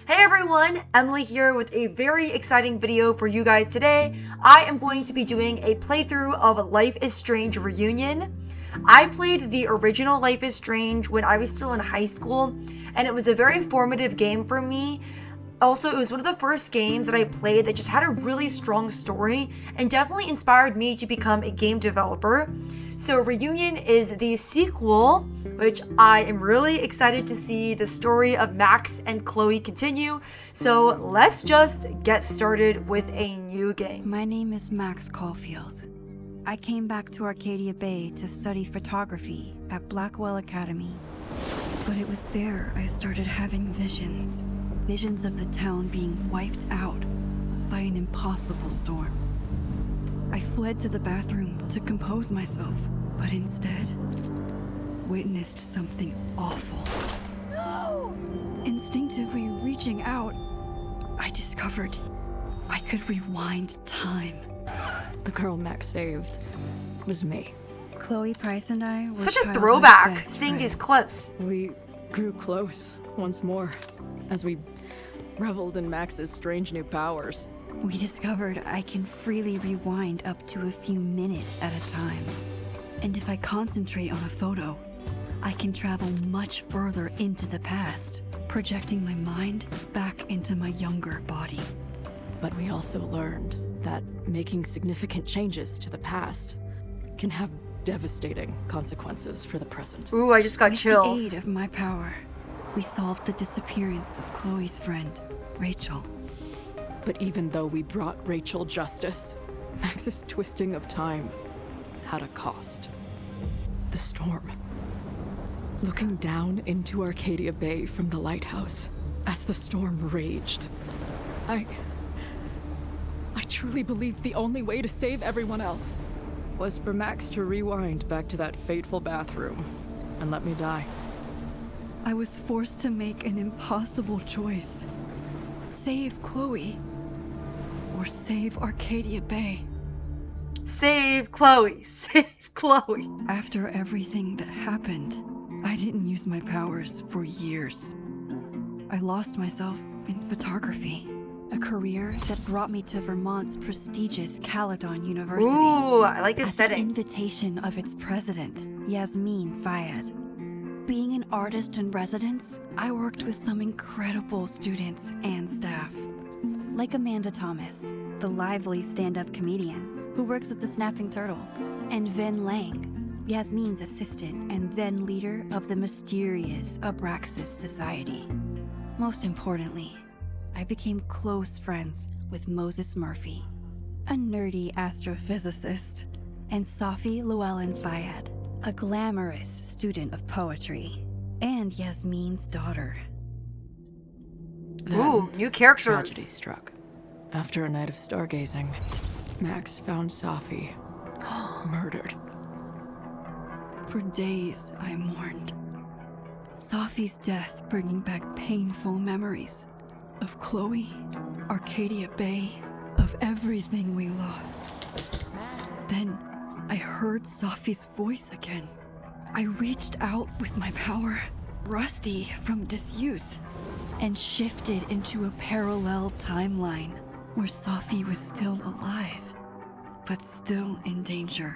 Hey everyone, Emily here with a very exciting video for you guys today. I am going to be doing a playthrough of Life is Strange Reunion. I played the original Life is Strange when I was still in high school, and it was a very formative game for me. Also, it was one of the first games that I played that just had a really strong story and definitely inspired me to become a game developer. So Reunion is the sequel, which I am really excited to see the story of Max and Chloe continue. So let's just get started with a new game. My name is Max Caulfield. I came back to Arcadia Bay to study photography at Blackwell Academy. But it was there I started having visions. Visions of the town being wiped out by an impossible storm. I fled to the bathroom to compose myself, but instead witnessed something awful. No! Instinctively reaching out, I discovered I could rewind time. The girl Max saved was me. Chloe Price and I were Such a childhood throwback, best seeing these friends. clips. We grew close once more as we reveled in Max's strange new powers. We discovered I can freely rewind up to a few minutes at a time. And if I concentrate on a photo, I can travel much further into the past, projecting my mind back into my younger body. But we also learned that making significant changes to the past can have devastating consequences for the present. Ooh, I just got With chills. the aid of my power, we solved the disappearance of Chloe's friend, Rachel. But even though we brought Rachel justice, Max's twisting of time had a cost. The storm. Looking down into Arcadia Bay from the lighthouse as the storm raged, I truly believed the only way to save everyone else was for Max to rewind back to that fateful bathroom and let me die. I was forced to make an impossible choice. Save Chloe, or save Arcadia Bay. Save Chloe, save Chloe. After everything that happened, I didn't use my powers for years. I lost myself in photography, a career that brought me to Vermont's prestigious Caledon University. Ooh, I like this At the setting. invitation of its president, Yasmin Fayed. Being an artist in residence, I worked with some incredible students and staff. Like Amanda Thomas, the lively stand-up comedian who works at the Snapping Turtle, and Ven Lang, Yasmin's assistant and then leader of the mysterious Abraxas Society. Most importantly, I became close friends with Moses Murphy, a nerdy astrophysicist, and Safi Llewellyn Fayed, a glamorous student of poetry, and Yasmin's daughter. Ooh, new Tragedy characters. struck. After a night of stargazing, Max found Safi murdered. For days, I mourned. Safi's death bringing back painful memories of Chloe, Arcadia Bay, of everything we lost. Then, I heard Safi's voice again. I reached out with my power, rusty from disuse, and shifted into a parallel timeline where Safi was still alive, but still in danger.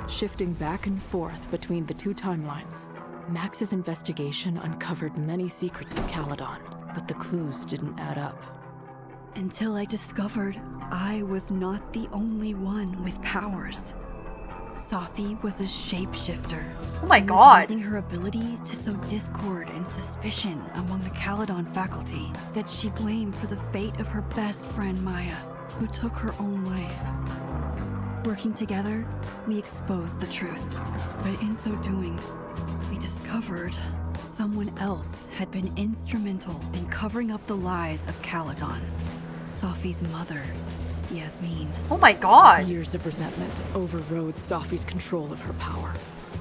Shifting back and forth between the two timelines, Max's investigation uncovered many secrets of Caledon, but the clues didn't add up. Until I discovered I was not the only one with powers. Safi was a shapeshifter. Oh my and was god. using her ability to sow discord and suspicion among the Caledon faculty that she blamed for the fate of her best friend Maya, who took her own life. Working together, we exposed the truth, but in so doing, we discovered someone else had been instrumental in covering up the lies of Caledon. Safi's mother, Yasmin. Oh my god. Years of resentment overrode Safi's control of her power.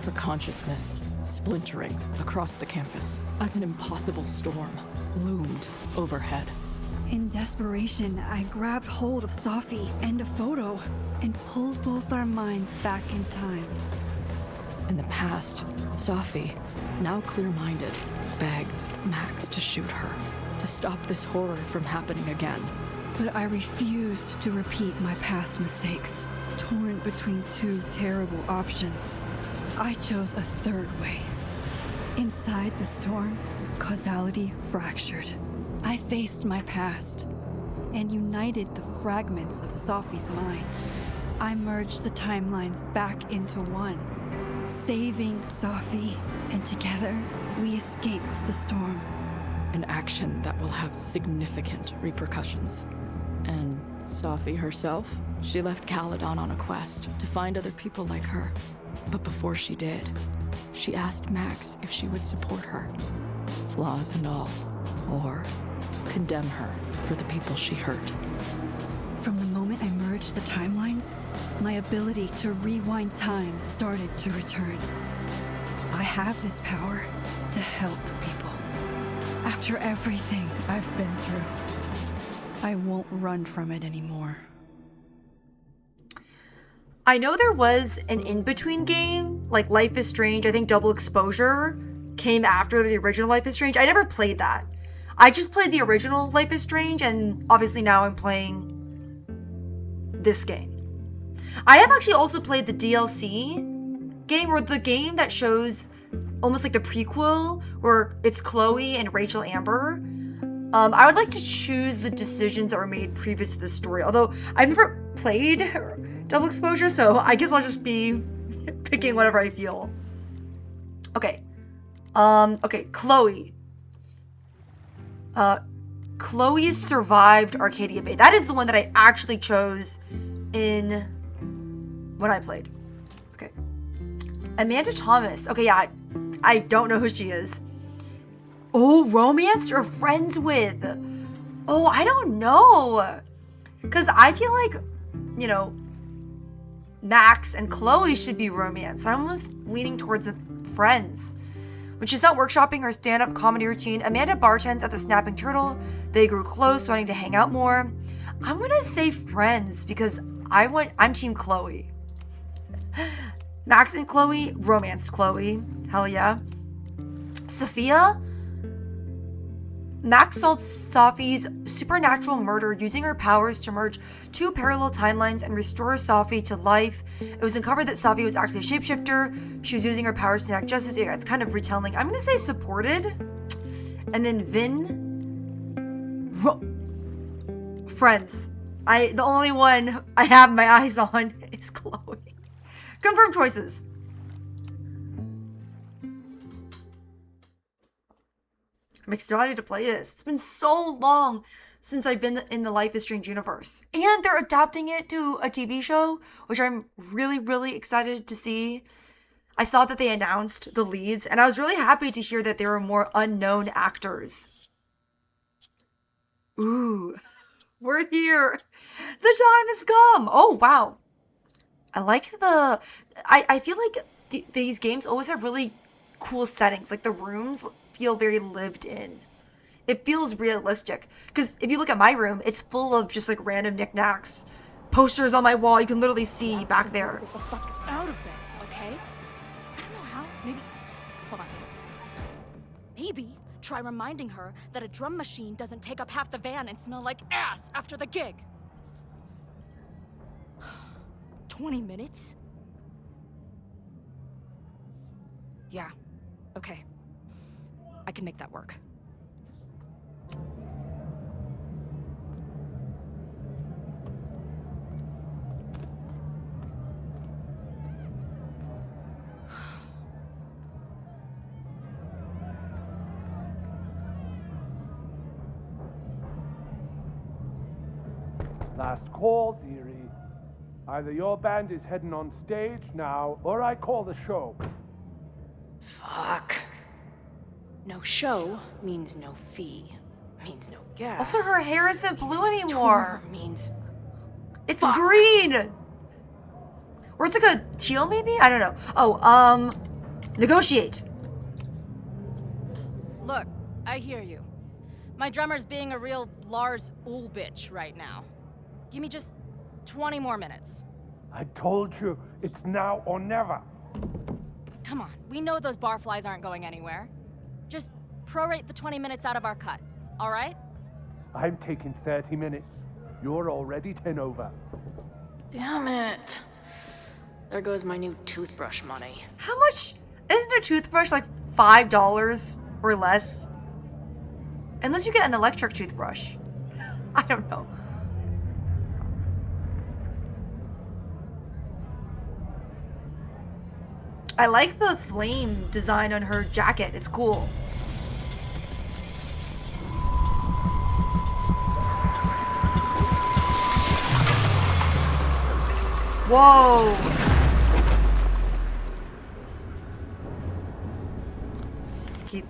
Her consciousness splintering across the campus as an impossible storm loomed overhead. In desperation, I grabbed hold of Safi and a photo and pulled both our minds back in time. In the past, Safi, now clear-minded, begged Max to shoot her. to stop this horror from happening again. But I refused to repeat my past mistakes. Torn between two terrible options, I chose a third way. Inside the storm, causality fractured. I faced my past and united the fragments of Sophie's mind. I merged the timelines back into one, saving Sophie, and together we escaped the storm. An action that will have significant repercussions. And Sophie herself? She left Caledon on a quest to find other people like her. But before she did, she asked Max if she would support her, flaws and all, or condemn her for the people she hurt. From the moment I merged the timelines, my ability to rewind time started to return. I have this power to help people. After everything I've been through, I won't run from it anymore. I know there was an in-between game, like Life is Strange. I think Double Exposure came after the original Life is Strange. I never played that. I just played the original Life is Strange, and obviously now I'm playing this game. I have actually also played the DLC game, or the game that shows almost like the prequel, where it's Chloe and Rachel Amber. I would like to choose the decisions that were made previous to the story, although I've never played Double Exposure, so I guess I'll just be picking whatever I feel. Okay. Okay, Chloe. Chloe survived Arcadia Bay. That is the one that I actually chose when I played. Okay. Amanda Thomas. Okay, yeah, I don't know who she is. Oh, romanced or friends with? Oh, I don't know. Because I feel like, you know, Max and Chloe should be romance. I'm almost leaning towards friends. When she's not workshopping her stand-up comedy routine, Amanda bartends at the Snapping Turtle. They grew close, wanting to hang out more. I'm gonna say friends because I'm team Chloe. Max and Chloe, romanced Chloe. Hell yeah. Sophia? Max solved Sophie's supernatural murder using her powers to merge two parallel timelines and restore Sophie to life. It was uncovered that Sophie was actually a shapeshifter. She was using her powers to enact justice. Yeah, it's kind of retelling. I'm gonna say supported. And then friends. The only one I have my eyes on is Chloe. Confirmed choices. I'm excited to play this. It's been so long since I've been in the Life is Strange universe. And they're adapting it to a TV show, which I'm really, really excited to see. I saw that they announced the leads, and I was really happy to hear that there were more unknown actors. Ooh, we're here. The time has come. Oh, wow. I like I feel like these games always have really cool settings. Like the rooms feel very lived in. It feels realistic. Because if you look at my room, it's full of just like random knickknacks. Posters on my wall, you can literally see back there. Get the fuck out of bed, okay? I don't know how. Maybe. Hold on. Maybe try reminding her that a drum machine doesn't take up half the van and smell like ass after the gig. 20 minutes? Yeah. Okay. I can make that work. Last call, dearie. Either your band is heading on stage now, or I call the show. Fuck. No show means no fee. Means no gas. Also, her hair isn't blue anymore. Tour means It's fuck. green. Or it's like a teal, maybe? I don't know. Oh, negotiate. Look, I hear you. My drummer's being a real Lars Ulrich right now. Give me just 20 more minutes. I told you, it's now or never. Come on, we know those barflies aren't going anywhere. Just prorate the 20 minutes out of our cut. all right? I'm taking 30 minutes. You're already 10 over. Damn it. There goes my new toothbrush money. How much? Isn't a toothbrush like $5 or less? Unless you get an electric toothbrush. I don't know. I like the flame design on her jacket. It's cool. Whoa. Keep.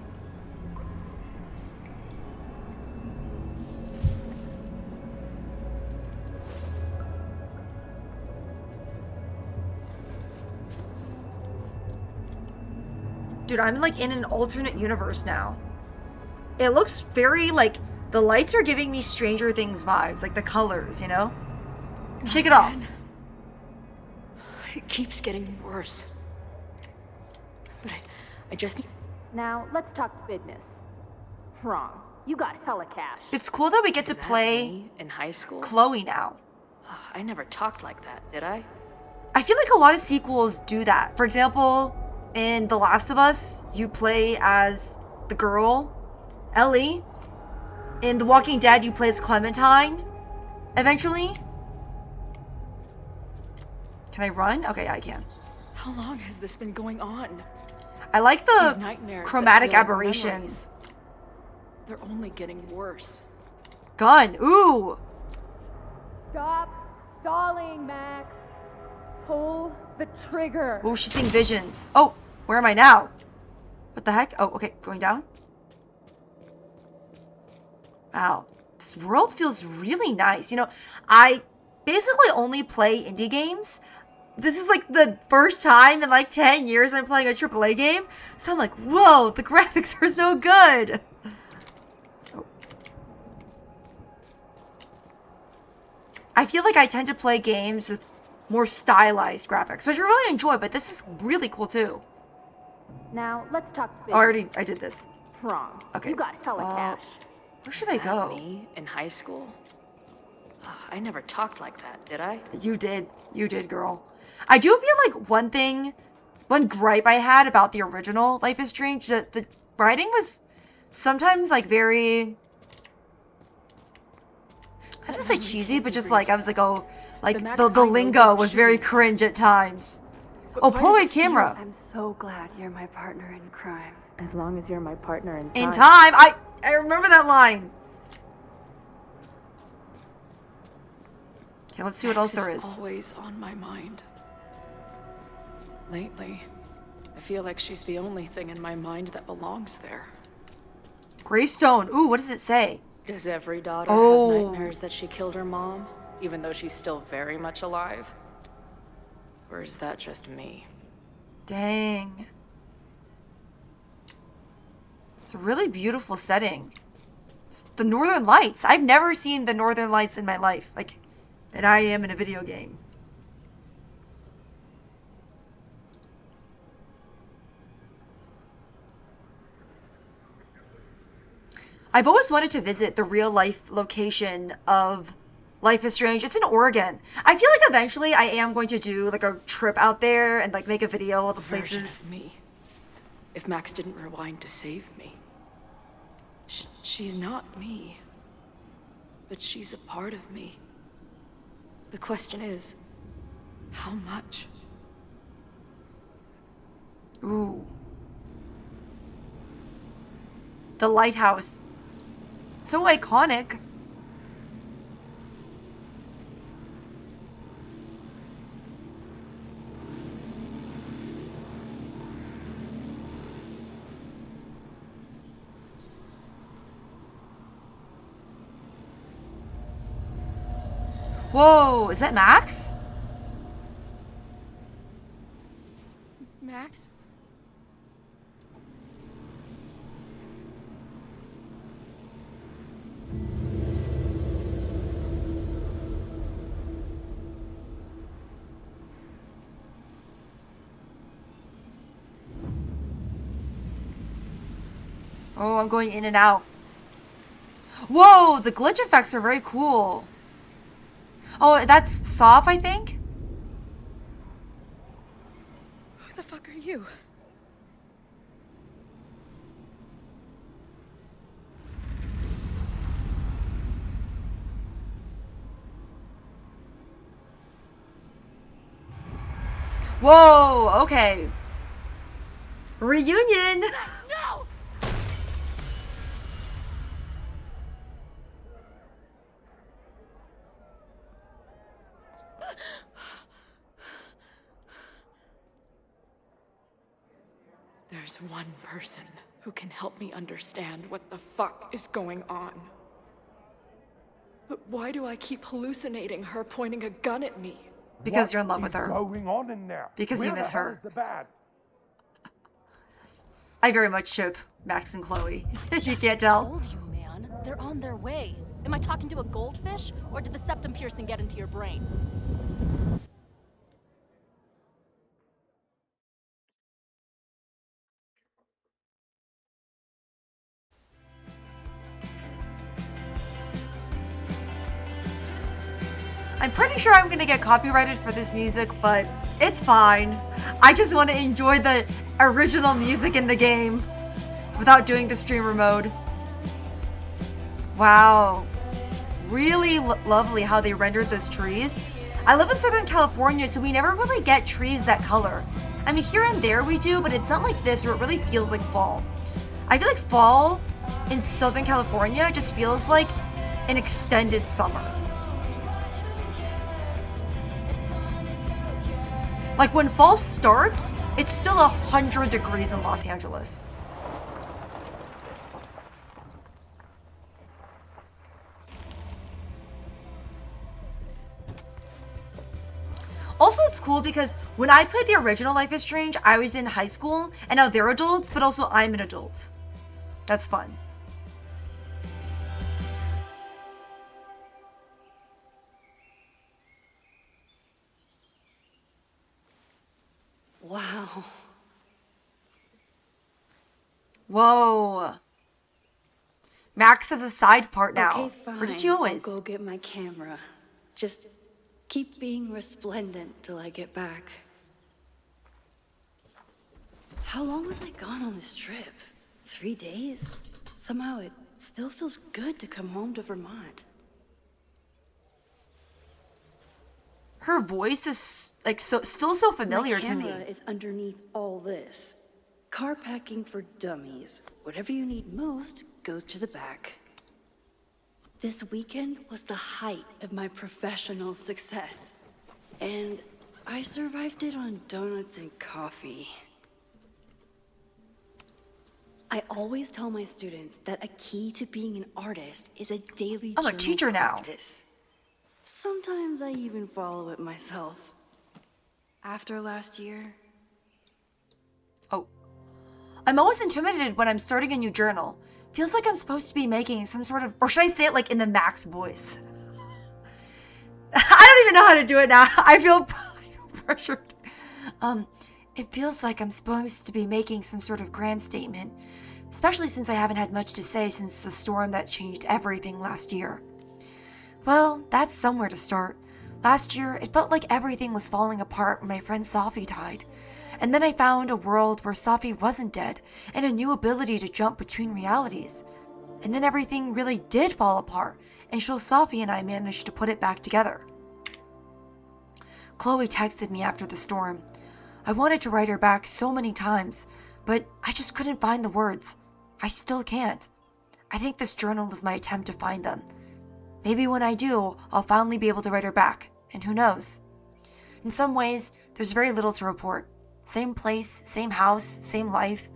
Dude, I'm like in an alternate universe now. It looks very like the lights are giving me Stranger Things vibes, like the colors, you know? Shake it off. It keeps getting worse. But I just need... Now, let's talk business. Wrong. You got hella cash. It's cool that we get to Is that play me in high school? Chloe now. I never talked like that, did I? I feel like a lot of sequels do that. For example, in The Last of Us, you play as the girl, Ellie. In The Walking Dead, you play as Clementine, eventually. Can I run? Okay, yeah, I can. How long has this been going on? I like These the nightmares that chromatic feel like aberration. memories. They're only getting worse. Gun. Ooh. Stop stalling, Max. Pull the trigger. Oh, she's seeing visions. Oh, where am I now? What the heck? Oh, okay, going down. Wow, this world feels really nice. You know, I basically only play indie games. This is like the first time in like 10 years I'm playing a AAA game. So I'm like, whoa, the graphics are so good. Oh. I feel like I tend to play games with more stylized graphics, which I really enjoy, but this is really cool too. Now, let's talk business. Oh, I did this. Wrong. Okay. You got hella cash. Where should I go? Me in high school? I never talked like that, did I? You did. You did, girl. I do feel like one gripe I had about the original Life is Strange, that the writing was sometimes like very, I don't say cheesy, but just like, I was like, oh, like Max the I know lingo was was very shitty. cringe at times. Oh, why does Polaroid it feel- camera. I'm so glad you're my partner in crime. As long as you're my partner in In time. I remember that line. Okay, let's see what else Max there is. Always on my mind. Lately, I feel like she's the only thing in my mind that belongs there. Gravestone. Ooh, what does it say? Does every daughter Oh. have nightmares that she killed her mom, even though she's still very much alive? Or is that just me? Dang. It's a really beautiful setting. It's the Northern Lights. I've never seen the Northern Lights in my life, like, that I am in a video game. I've always wanted to visit the real life location of Life is Strange. It's in Oregon. I feel like eventually I am going to do like a trip out there and like make a video of the Version places. of me. If Max didn't rewind to save me. She's not me. But she's a part of me. The question is, how much? Ooh. The lighthouse. So iconic. Whoa, is that Max? Max? Oh, I'm going in and out. Whoa, the glitch effects are very cool. Oh, that's Soph, I think? Who the fuck are you? Whoa, okay. Reunion! No! There's one person who can help me understand what the fuck is going on. But why do I keep hallucinating her pointing a gun at me? Because you're in love with her. What's going on in there? Because you Where miss the hell her. is the band? I very much ship Max and Chloe, if you can't tell. Told you, man. They're on their way. Am I talking to a goldfish, or did the septum piercing get into your brain? I'm pretty sure I'm gonna get copyrighted for this music, but it's fine. I just want to enjoy the original music in the game without doing the streamer mode. Wow. Really lovely how they rendered those trees. I live in Southern California, so we never really get trees that color. I mean, here and there we do, but it's not like this where it really feels like fall. I feel like fall in Southern California just feels like an extended summer. Like when fall starts, it's still 100 degrees in Los Angeles. Also, it's cool because when I played the original Life is Strange, I was in high school, and now they're adults, but also I'm an adult. That's fun. Wow. Whoa. Max has a side part now. Okay, fine. Or did you always? I'll go get my camera. Just keep being resplendent till I get back. How long was I gone on this trip? 3 days? Somehow it still feels good to come home to Vermont. Her voice is like still so familiar to My me. camera is underneath all this. Car packing for dummies. Whatever you need most goes to the back. This weekend was the height of my professional success. And I survived it on donuts and coffee. I always tell my students that a key to being an artist is a daily I'm a journal teacher now. practice. Sometimes I even follow it myself. After last year, Oh. I'm always intimidated when I'm starting a new journal. Feels like I'm supposed to be making some sort of, or should I say it like in the Max voice? I don't even know how to do it now. I feel pressured. It feels like I'm supposed to be making some sort of grand statement, especially since I haven't had much to say since the storm that changed everything last year. Well, that's somewhere to start. Last year, it felt like everything was falling apart when my friend Sophie died. And then I found a world where Sophie wasn't dead, and a new ability to jump between realities. And then everything really did fall apart, and Sophie and I managed to put it back together. Chloe texted me after the storm. I wanted to write her back so many times, but I just couldn't find the words. I still can't. I think this journal is my attempt to find them. Maybe when I do, I'll finally be able to write her back, and who knows? In some ways, there's very little to report. Same place, same house, same life.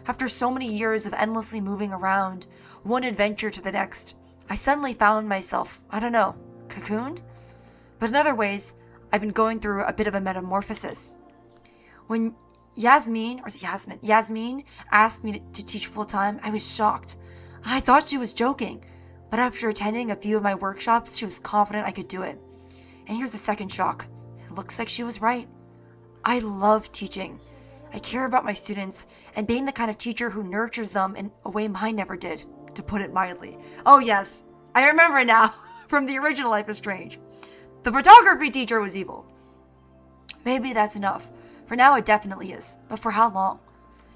After so many years of endlessly moving around, one adventure to the next, I suddenly found myself, I don't know, cocooned? But in other ways, I've been going through a bit of a metamorphosis. When Yasmin asked me to teach full-time, I was shocked. I thought she was joking, but after attending a few of my workshops, she was confident I could do it. And here's the second shock. It looks like she was right. I love teaching. I care about my students and being the kind of teacher who nurtures them in a way mine never did. to put it mildly. Oh yes, I remember now from the original Life is Strange. The photography teacher was evil. Maybe that's enough. For now it definitely is, but for how long?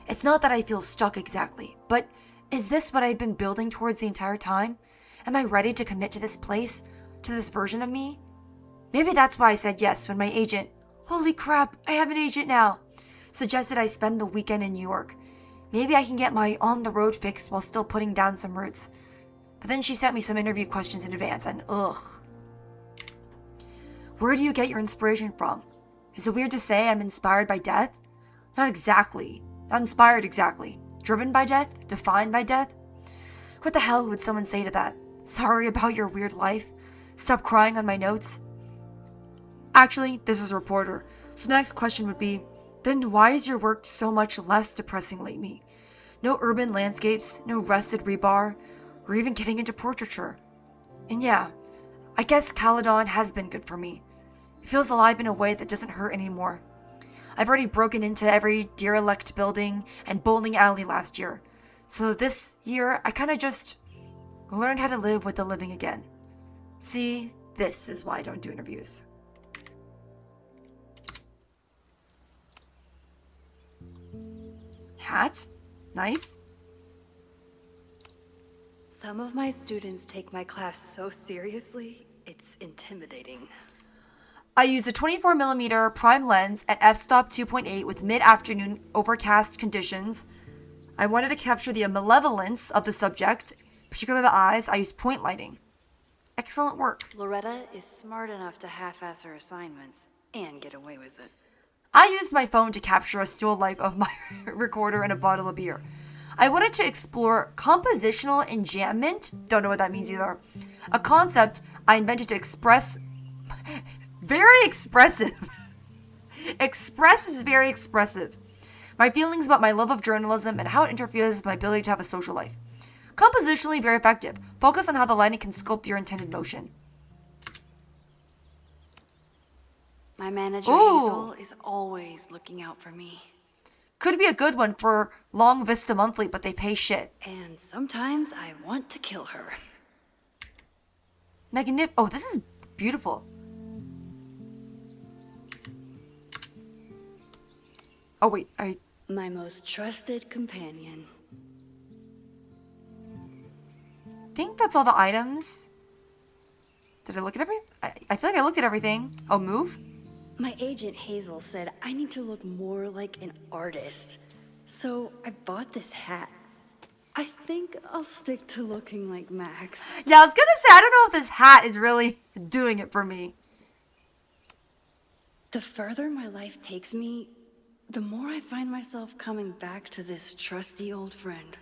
It's not that I feel stuck exactly, but is this what I've been building towards the entire time? Am I ready to commit to this place, to this version of me? Maybe that's why I said yes when my agent, holy crap, I have an agent now, suggested I spend the weekend in New York. Maybe I can get my on-the-road fix while still putting down some roots. But then she sent me some interview questions in advance and ugh. Where do you get your inspiration from? Is it weird to say I'm inspired by death? Not exactly. Not inspired exactly. Driven by death? Defined by death? What the hell would someone say to that? Sorry about your weird life? Stop crying on my notes? Actually, this is a reporter. So the next question would be, then why is your work so much less depressing lately? No urban landscapes, no rusted rebar, or even getting into portraiture. And yeah, I guess Caledon has been good for me. It feels alive in a way that doesn't hurt anymore. I've already broken into every derelict building and bowling alley last year. So this year, I kinda just learned how to live with the living again. See, this is why I don't do interviews. Hat? Nice. Some of my students take my class so seriously, it's intimidating. I use a 24mm prime lens at f-stop 2.8 with mid-afternoon overcast conditions. I wanted to capture the malevolence of the subject, particularly the eyes. I used point lighting. Excellent work. Loretta is smart enough to half-ass her assignments and get away with it. I used my phone to capture a still life of my recorder and a bottle of beer. I wanted to explore compositional enjambment. Don't know what that means either. A concept I invented to express... Very expressive. Express is very expressive. My feelings about my love of journalism and how it interferes with my ability to have a social life. Compositionally very effective. Focus on how the lighting can sculpt your intended motion. My manager Ooh. Hazel is always looking out for me. Could be a good one for Long Vista Monthly, but they pay shit. And sometimes I want to kill her. Oh, this is beautiful. Oh wait, I My most trusted companion. think that's all the items. Did I look at everything? I feel like I looked at everything. Oh, move? My agent Hazel said I need to look more like an artist. So I bought this hat. I think I'll stick to looking like Max. Yeah, I was gonna say, I don't know if this hat is really doing it for me. The further my life takes me, the more I find myself coming back to this trusty old friend.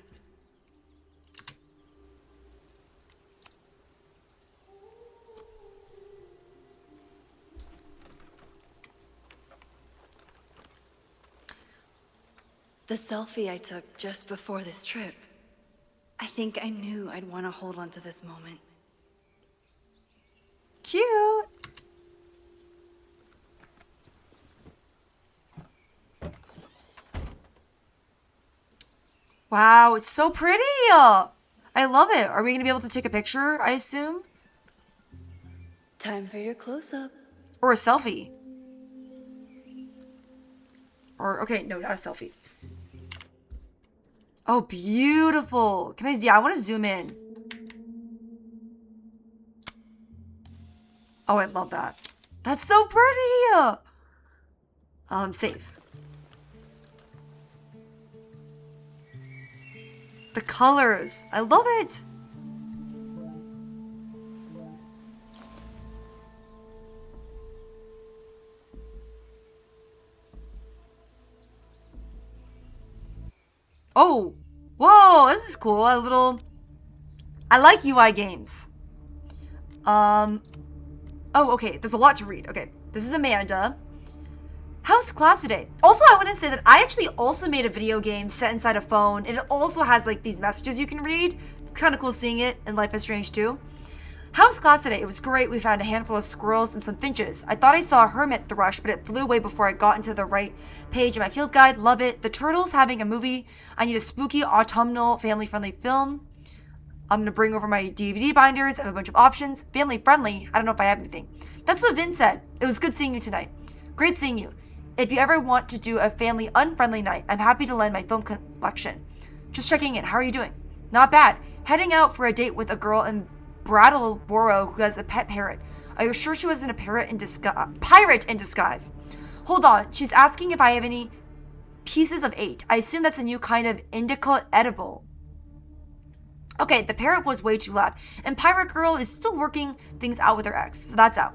The selfie I took just before this trip. I think I knew I'd want to hold on to this moment. Cute. Wow, it's so pretty. I love it. Are we going to be able to take a picture, I assume? Time for your close-up. Or a selfie. Or, okay, no, not a selfie. Oh, beautiful. I want to zoom in. Oh, I love that. That's so pretty. Save. The colors. I love it. Oh, whoa, this is cool. I like UI games. Oh, okay, there's a lot to read. Okay, this is Amanda. How's class today? Also, I want to say that I actually also made a video game set inside a phone. It also has like these messages you can read. It's kind of cool seeing it in Life is Strange 2. How's class today? It was great. We found a handful of squirrels and some finches. I thought I saw a hermit thrush, but it flew away before I got into the right page in my field guide. Love it. The Turtles having a movie. I need a spooky, autumnal, family-friendly film. I'm gonna bring over my DVD binders. I have a bunch of options. Family friendly. I don't know if I have anything. That's what Vin said. It was good seeing you tonight. Great seeing you. If you ever want to do a family unfriendly night, I'm happy to lend my film collection. Just checking in. How are you doing? Not bad. Heading out for a date with a girl in Brattleboro who has a pet parrot. Are you sure she wasn't a pirate in disguise? Hold on. She's asking if I have any pieces of 8. I assume that's a new kind of indica edible. Okay, the parrot was way too loud. And Pirate Girl is still working things out with her ex. So that's out.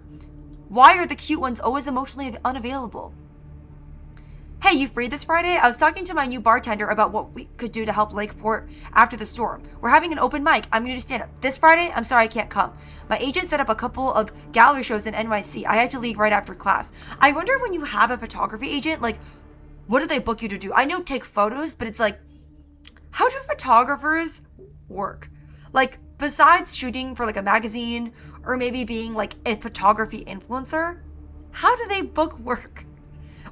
Why are the cute ones always emotionally unavailable? Hey, you free this Friday? I was talking to my new bartender about what we could do to help Lakeport after the storm. We're having an open mic. I'm going to do stand-up. This Friday? I'm sorry I can't come. My agent set up a couple of gallery shows in NYC. I had to leave right after class. I wonder when you have a photography agent, like, what do they book you to do? I know take photos, but it's like, how do photographers work? Like, besides shooting for like a magazine or maybe being like a photography influencer, how do they book work?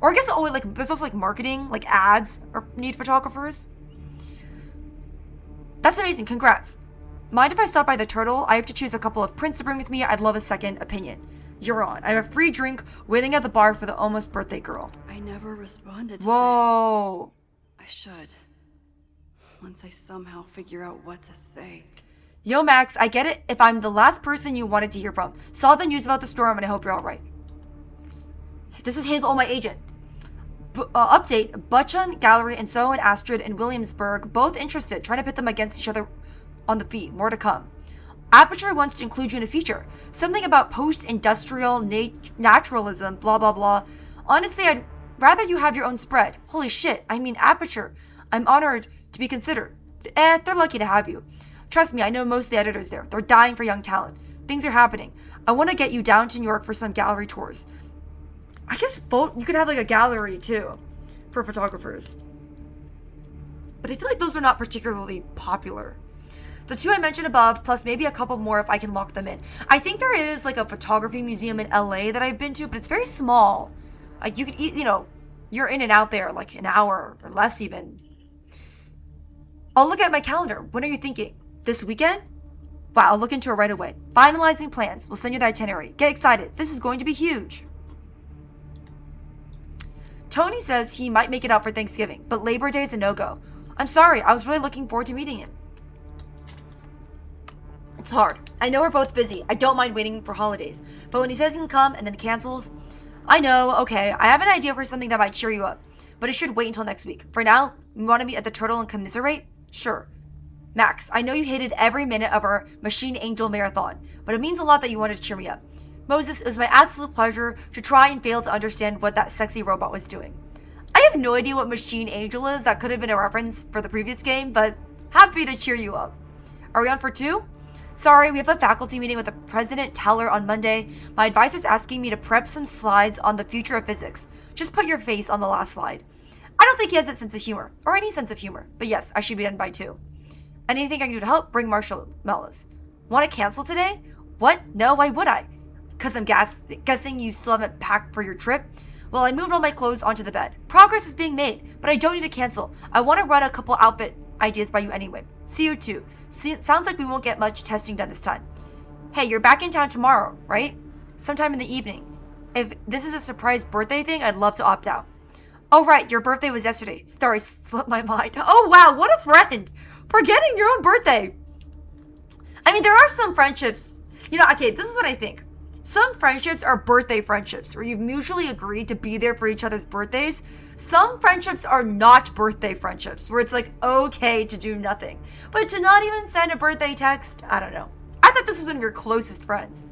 Or I guess there's also like marketing, like ads or need photographers. That's amazing. Congrats. Mind if I stop by the Turtle? I have to choose a couple of prints to bring with me. I'd love a second opinion. You're on. I have a free drink waiting at the bar for the almost birthday girl. I never responded to Whoa. this. I should. Once I somehow figure out what to say. Yo, Max, I get it if I'm the last person you wanted to hear from. Saw the news about the storm and I hope you're alright. This is Hazel, my agent. Update, Butchon Gallery and So and Astrid and Williamsburg, both interested, trying to pit them against each other on the feed. More to come. Aperture wants to include you in a feature. Something about post-industrial naturalism, blah, blah, blah. Honestly, I'd rather you have your own spread. Holy shit, I mean Aperture. I'm honored to be considered. They're lucky to have you. Trust me, I know most of the editors there. They're dying for young talent. Things are happening. I want to get you down to New York for some gallery tours. I guess you could have like a gallery too for photographers. But I feel like those are not particularly popular. The 2 I mentioned above, plus maybe a couple more if I can lock them in. I think there is like a photography museum in LA that I've been to, but it's very small. Like you could, you're in and out there like an hour or less even. I'll look at my calendar. When are you thinking? This weekend? Wow, I'll look into it right away. Finalizing plans. We'll send you the itinerary. Get excited. This is going to be huge. Tony says he might make it out for Thanksgiving, but Labor Day is a no-go. I'm sorry, I was really looking forward to meeting him. It's hard. I know we're both busy. I don't mind waiting for holidays. But when he says he can come and then cancels, I know, okay, I have an idea for something that might cheer you up. But it should wait until next week. For now, you want to meet at the Turtle and commiserate? Sure. Max, I know you hated every minute of our Machine Angel marathon, but it means a lot that you wanted to cheer me up. Moses, it was my absolute pleasure to try and fail to understand what that sexy robot was doing. I have no idea what Machine Angel is. That could have been a reference for the previous game, but happy to cheer you up. Are we on for 2? Sorry, we have a faculty meeting with the President Teller on Monday. My advisor's asking me to prep some slides on the future of physics. Just put your face on the last slide. I don't think he has that sense of humor, or any sense of humor, but yes, I should be done by 2. Anything I can do to help? Bring marshmallows. Want to cancel today? What? No, why would I? Because I'm guessing you still haven't packed for your trip? Well, I moved all my clothes onto the bed. Progress is being made, but I don't need to cancel. I want to run a couple outfit ideas by you anyway. See you too. Sounds like we won't get much testing done this time. Hey, you're back in town tomorrow, right? Sometime in the evening. If this is a surprise birthday thing, I'd love to opt out. Oh, right, your birthday was yesterday. Sorry, slipped my mind. Oh, wow, what a friend. Forgetting your own birthday. I mean, there are some friendships. Okay, this is what I think. Some friendships are birthday friendships where you've mutually agreed to be there for each other's birthdays. Some friendships are not birthday friendships where it's like okay to do nothing. But to not even send a birthday text, I don't know. I thought this was one of your closest friends.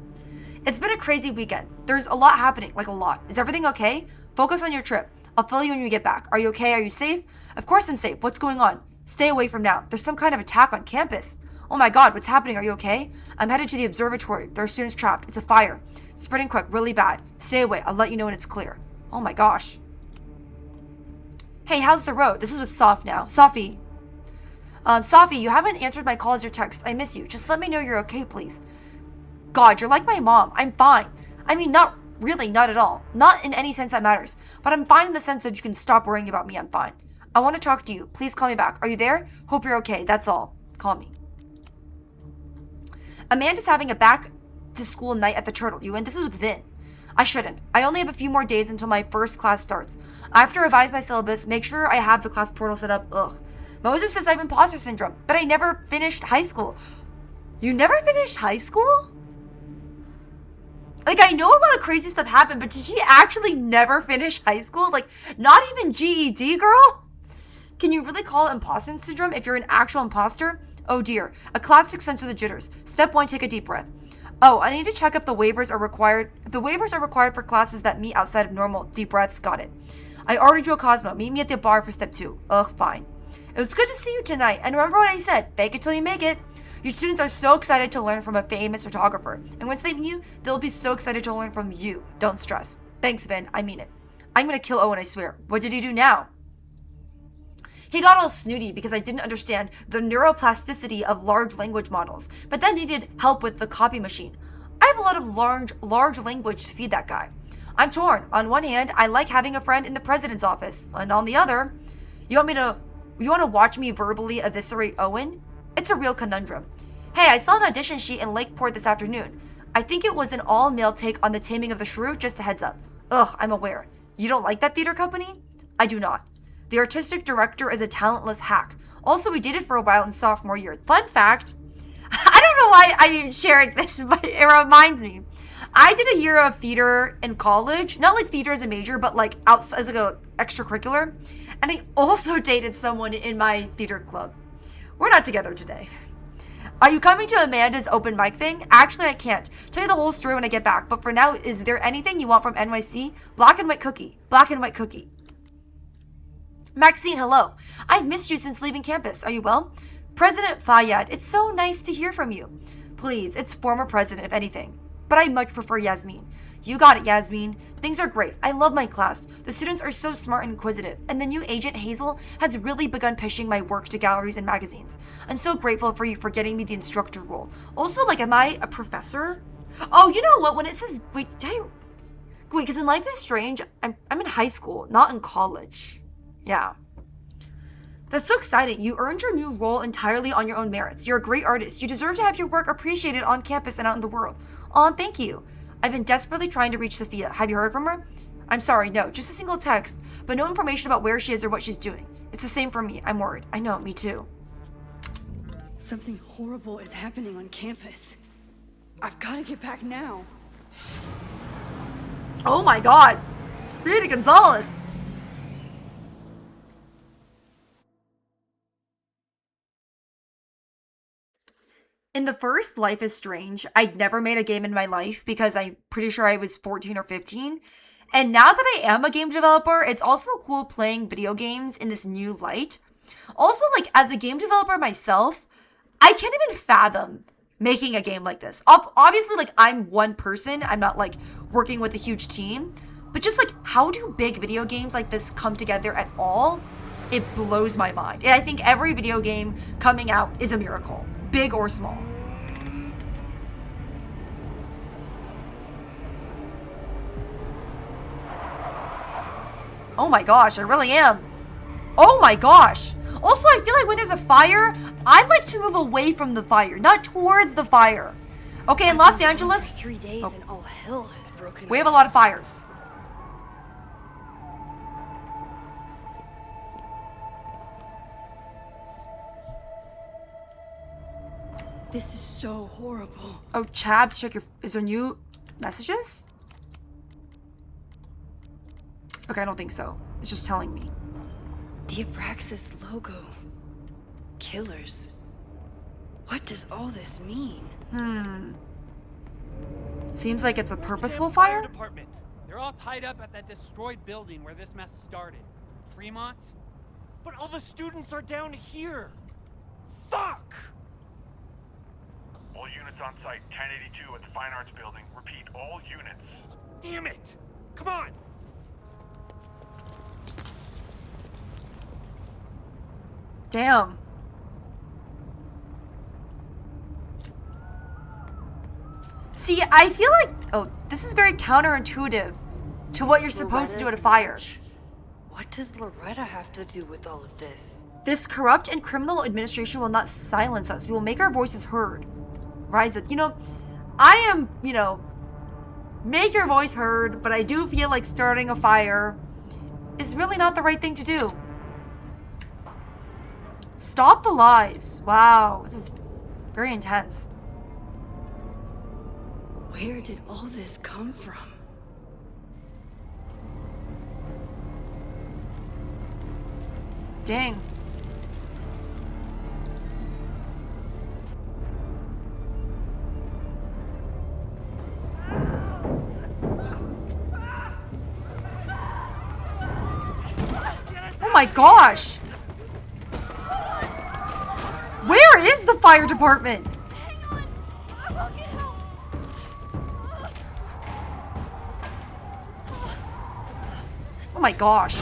It's been a crazy weekend. There's a lot happening, like a lot. Is everything okay? Focus on your trip. I'll fill you when you get back. Are you okay? Are you safe? Of course I'm safe. What's going on? Stay away from now. There's some kind of attack on campus. Oh my god, what's happening? Are you okay? I'm headed to the observatory. There are students trapped. It's a fire. Spreading quick, really bad. Stay away. I'll let you know when it's clear. Oh my gosh. Hey, how's the road? This is with Soph now. Sophie. Sophie, you haven't answered my calls or texts. I miss you. Just let me know you're okay, please. God, you're like my mom. I'm fine. I mean, not really, not at all. Not in any sense that matters. But I'm fine in the sense that you can stop worrying about me. I'm fine. I want to talk to you. Please call me back. Are you there? Hope you're okay. That's all. Call me. Amanda's having a back to school night at the Turtle. You in? This is with Vin. I shouldn't. I only have a few more days until my first class starts. I have to revise my syllabus, make sure I have the class portal set up. Ugh. Moses says I have imposter syndrome, but I never finished high school. You never finished high school? Like, I know a lot of crazy stuff happened, but did she actually never finish high school? Like, not even GED, girl? Can you really call it imposter syndrome if you're an actual imposter? Oh dear, a classic sense of the jitters. Step 1, take a deep breath. Oh, I need to check if the waivers are required. If the waivers are required for classes that meet outside of normal deep breaths, got it. I already drew a Cosmo. Meet me at the bar for step 2. Ugh, fine. It was good to see you tonight, and remember what I said, fake it till you make it. Your students are so excited to learn from a famous photographer, and once they meet you, they'll be so excited to learn from you. Don't stress. Thanks, Vin. I mean it. I'm gonna kill Owen, I swear. What did he do now? He got all snooty because I didn't understand the neuroplasticity of large language models, but then needed help with the copy machine. I have a lot of large language to feed that guy. I'm torn. On one hand, I like having a friend in the president's office, and on the other, you want to watch me verbally eviscerate Owen? It's a real conundrum. Hey, I saw an audition sheet in Lakeport this afternoon. I think it was an all-male take on The Taming of the Shrew, just a heads up. Ugh, I'm aware. You don't like that theater company? I do not. The artistic director is a talentless hack. Also, we dated for a while in sophomore year. Fun fact, I don't know why I'm sharing this, but it reminds me. I did a year of theater in college. Not like theater as a major, but like outside as like a extracurricular. And I also dated someone in my theater club. We're not together today. Are you coming to Amanda's open mic thing? Actually, I can't. Tell you the whole story when I get back. But for now, is there anything you want from NYC? Black and white cookie. Black and white cookie. Maxine, hello. I've missed you since leaving campus. Are you well? President Fayyad, it's so nice to hear from you. Please, it's former president, if anything. But I much prefer Yasmin. You got it, Yasmin. Things are great. I love my class. The students are so smart and inquisitive. And the new agent, Hazel, has really begun pitching my work to galleries and magazines. I'm so grateful for you for getting me the instructor role. Also, like, am I a professor? Oh, you know what? When it says, wait, because in Life is Strange, I'm in high school, not in college. Yeah. That's so exciting. You earned your new role entirely on your own merits. You're a great artist. You deserve to have your work appreciated on campus and out in the world. Aw, thank you. I've been desperately trying to reach Sophia. Have you heard from her? I'm sorry, no. Just a single text, but no information about where she is or what she's doing. It's the same for me. I'm worried. I know, me too. Something horrible is happening on campus. I've got to get back now. Oh my god. Speedy Gonzalez. In the first Life is Strange, I'd never made a game in my life because I'm pretty sure I was 14 or 15. And now that I am a game developer, it's also cool playing video games in this new light. Also, like, as a game developer myself, I can't even fathom making a game like this. Obviously, like, I'm one person. I'm not, like, working with a huge team. But just, like, how do big video games like this come together at all? It blows my mind. And I think every video game coming out is a miracle. Big or small. Oh my gosh, I really am. Oh my gosh. Also, I feel like when there's a fire, I like to move away from the fire, not towards the fire. Okay, in Los Angeles, 3 days and all hell has broken we have a lot of fires. This is so horrible. Oh, Chabs, check your... Is there new messages? Okay, I don't think so. It's just telling me. The Abraxas logo. Killers. What does all this mean? Seems like it's a purposeful Fire fire? department. They're all tied up at that destroyed building where this mess started. Fremont? But all the students are down here. Fuck! All units on site, 1082 at the Fine Arts Building. Repeat, all units. Damn it! Come on! Damn. See, I feel like... Oh, this is very counterintuitive to what you're supposed to do at a fire. What does Loretta have to do with all of this? This corrupt and criminal administration will not silence us. We will make our voices heard. rise up. You know, I am, make your voice heard, but I do feel like starting a fire is really not the right thing to do. Stop the lies. Wow, this is very intense. Where did all this come from? Dang. Oh my gosh! Where is the fire department? Hang on! I will get help! Oh my gosh.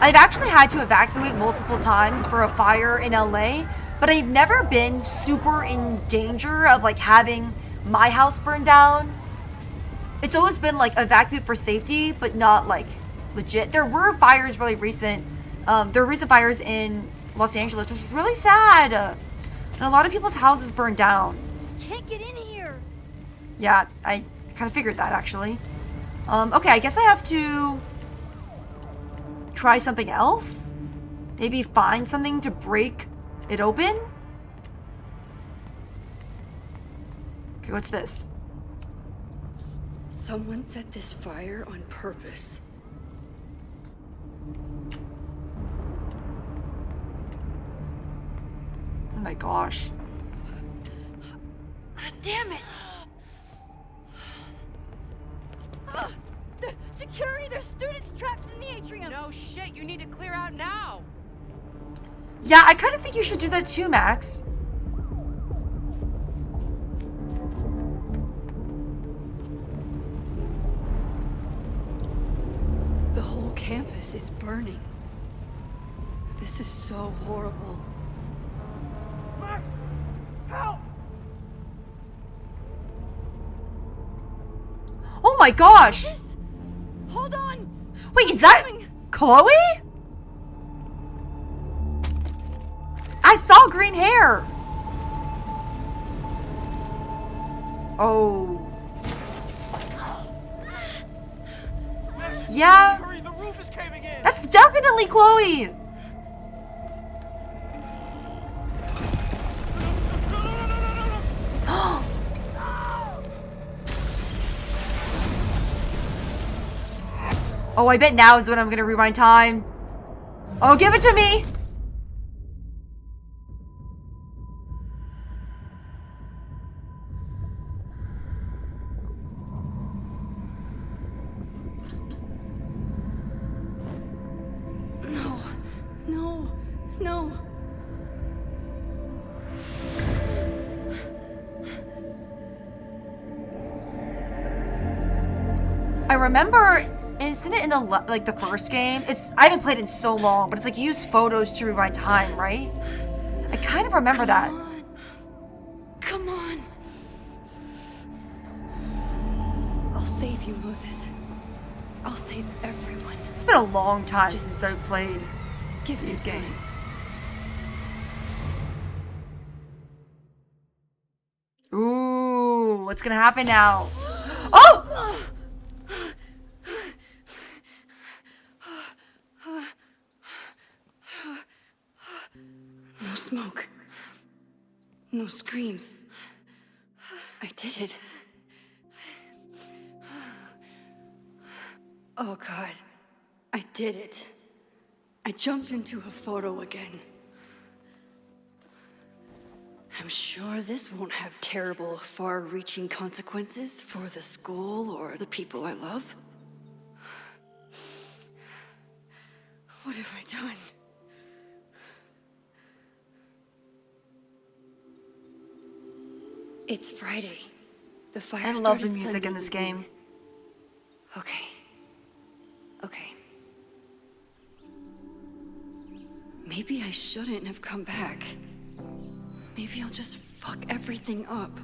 I've actually had to evacuate multiple times for a fire in LA, but I've never been super in danger of like having my house burned down. It's always been like evacuate for safety, but not like legit. There were fires really recent. There were recent fires in Los Angeles, which was really sad. And a lot of people's houses burned down. Can't get in here! Yeah, I kind of figured that actually. Okay, I guess I have to try something else? Maybe find something to break it open? Okay, what's this? Someone set this fire on purpose. Oh my gosh. Damn it! Security, there's students trapped in the atrium! No shit, you need to clear out now! Yeah, I kind of think you should do that too, Max. The whole campus is burning. This is so horrible. Max! Help! Oh my gosh! Hold on! Wait, is that Chloe? I saw green hair. Oh. Yeah. Hurry, the roof is caving in. That's definitely Chloe. Oh, I bet now is when I'm gonna rewind time. Oh, give it to me. No, no, no. I remember, isn't it in the first game? I haven't played in so long, but it's like you use photos to rewind time, right? I kind of remember that. Come on. I'll save you, Moses. I'll save everyone. It's been a long time since I've played Give me these time. games. Ooh, what's gonna happen now? Oh! No smoke. No screams. I did it. Oh God. I did it. I jumped into a photo again. I'm sure this won't have terrible, far-reaching consequences for the school or the people I love. What have I done? It's Friday. The fire I love the started music Sunday in this evening. game. Okay. Okay. Maybe I shouldn't have come back. Maybe I'll just fuck everything up.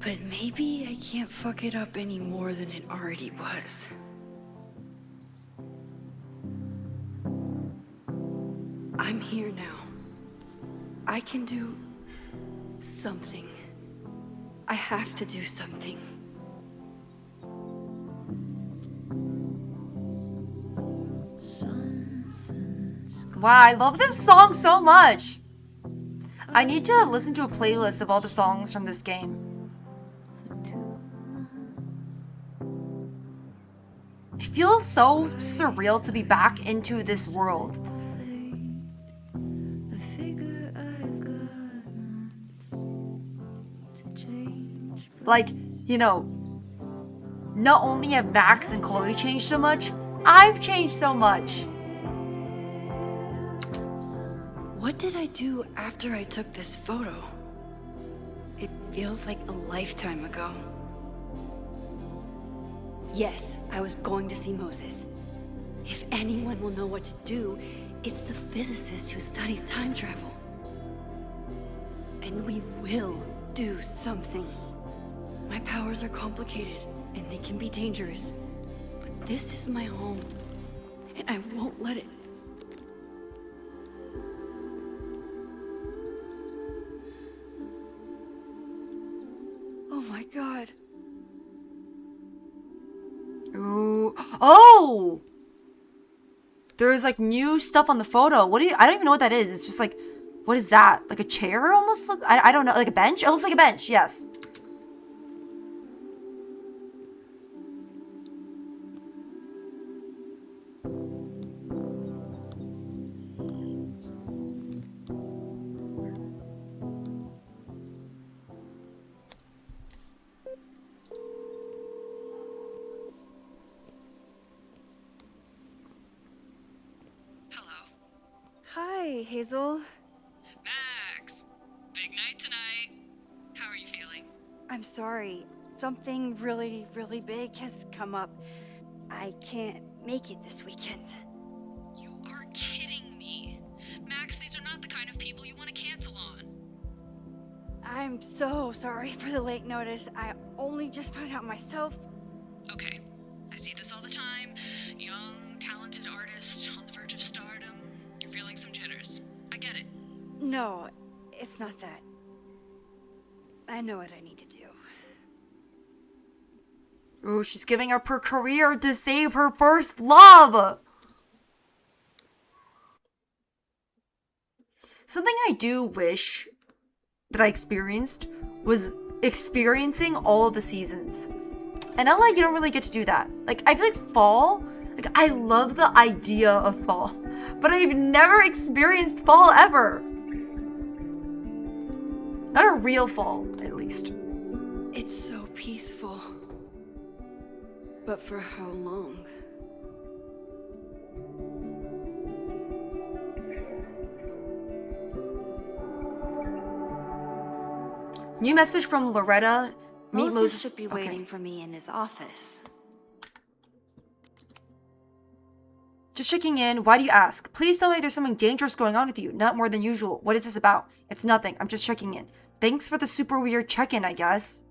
But maybe I can't fuck it up any more than it already was. I'm here now. I can do something. I have to do something. Wow, I love this song so much. I need to listen to a playlist of all the songs from this game. It feels so surreal to be back into this world. Like, you know, not only have Max and Chloe changed so much, I've changed so much. What did I do after I took this photo? It feels like a lifetime ago. Yes, I was going to see Moses. If anyone will know what to do, it's the physicist who studies time travel. And we will do something. My powers are complicated, and they can be dangerous. But this is my home, and I won't let it. Oh my god. Ooh. Oh! There's like new stuff on the photo. I don't even know what that is. It's just like, what is that? Like a chair almost? I don't know. Like a bench? It looks like a bench, yes. Hi, Hazel. Max, big night tonight. How are you feeling? I'm sorry. Something really, really big has come up. I can't make it this weekend. You are kidding me. Max, these are not the kind of people you want to cancel on. I'm so sorry for the late notice. I only just found out myself. Okay, I see this all the time. Young, talented artist on the verge of stardom. You're feeling some jitters. I get it. No, it's not that. I know what I need to do. Ooh, she's giving up her career to save her first love. Something I do wish that I experienced was experiencing all the seasons. And LA, you don't really get to do that. Like, I feel like fall, like, I love the idea of fall, but I've never experienced fall ever. Not a real fall, at least. It's so peaceful. But for how long? New message from Loretta. Meet Moses. Should be waiting for me in his office. Just checking in. Why do you ask? Please tell me if there's something dangerous going on with you. Not more than usual. What is this about? It's nothing. I'm just checking in. Thanks for the super weird check-in, I guess.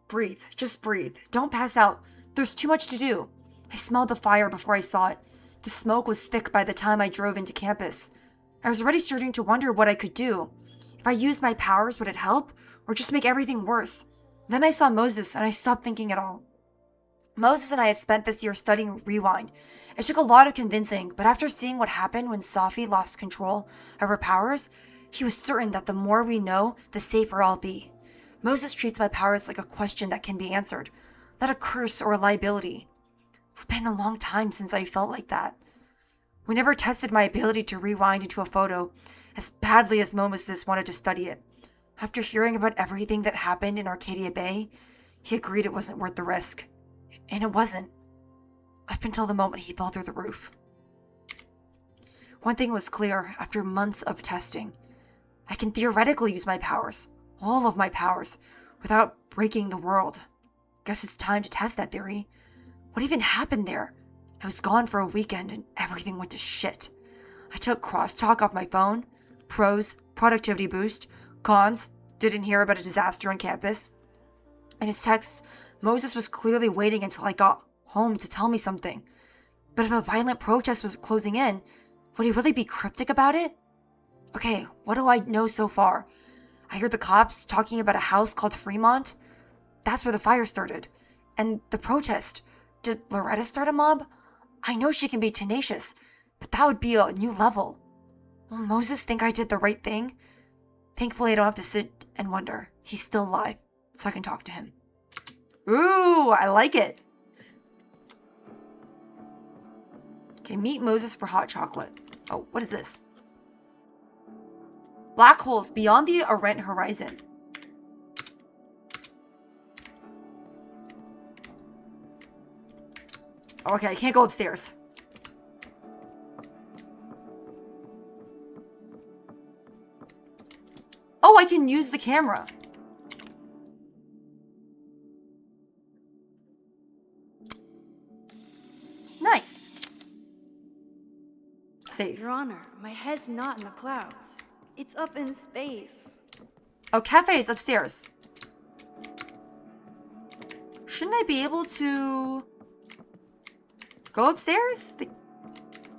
Breathe. Just breathe. Don't pass out. There's too much to do. I smelled the fire before I saw it. The smoke was thick by the time I drove into campus. I was already starting to wonder what I could do. If I used my powers, would it help? Or just make everything worse? Then I saw Moses, and I stopped thinking at all. Moses and I have spent this year studying Rewind. It took a lot of convincing, but after seeing what happened when Safi lost control of her powers, he was certain that the more we know, the safer I'll be. Moses treats my powers like a question that can be answered, not a curse or a liability. It's been a long time since I felt like that. We never tested my ability to rewind into a photo, as badly as Moses wanted to study it. After hearing about everything that happened in Arcadia Bay, he agreed it wasn't worth the risk. And it wasn't. Up until the moment he fell through the roof. One thing was clear after months of testing. I can theoretically use my powers, all of my powers, without breaking the world. Guess it's time to test that theory. What even happened there? I was gone for a weekend and everything went to shit. I took crosstalk off my phone, pros, productivity boost, Cons didn't hear about a disaster on campus. In his texts, Moses was clearly waiting until I got home to tell me something. But if a violent protest was closing in, would he really be cryptic about it? Okay, what do I know so far? I heard the cops talking about a house called Fremont. That's where the fire started. And the protest. Did Loretta start a mob? I know she can be tenacious, but that would be a new level. Will Moses think I did the right thing? Thankfully, I don't have to sit and wonder. He's still alive, so I can talk to him. Ooh, I like it. Okay, meet Moses for hot chocolate. Oh, what is this? Black holes beyond the Orent horizon. Oh, okay, I can't go upstairs. Oh, I can use the camera. Nice. Save. Your Honor, my head's not in the clouds. It's up in space. Oh, cafe is upstairs. Shouldn't I be able to go upstairs?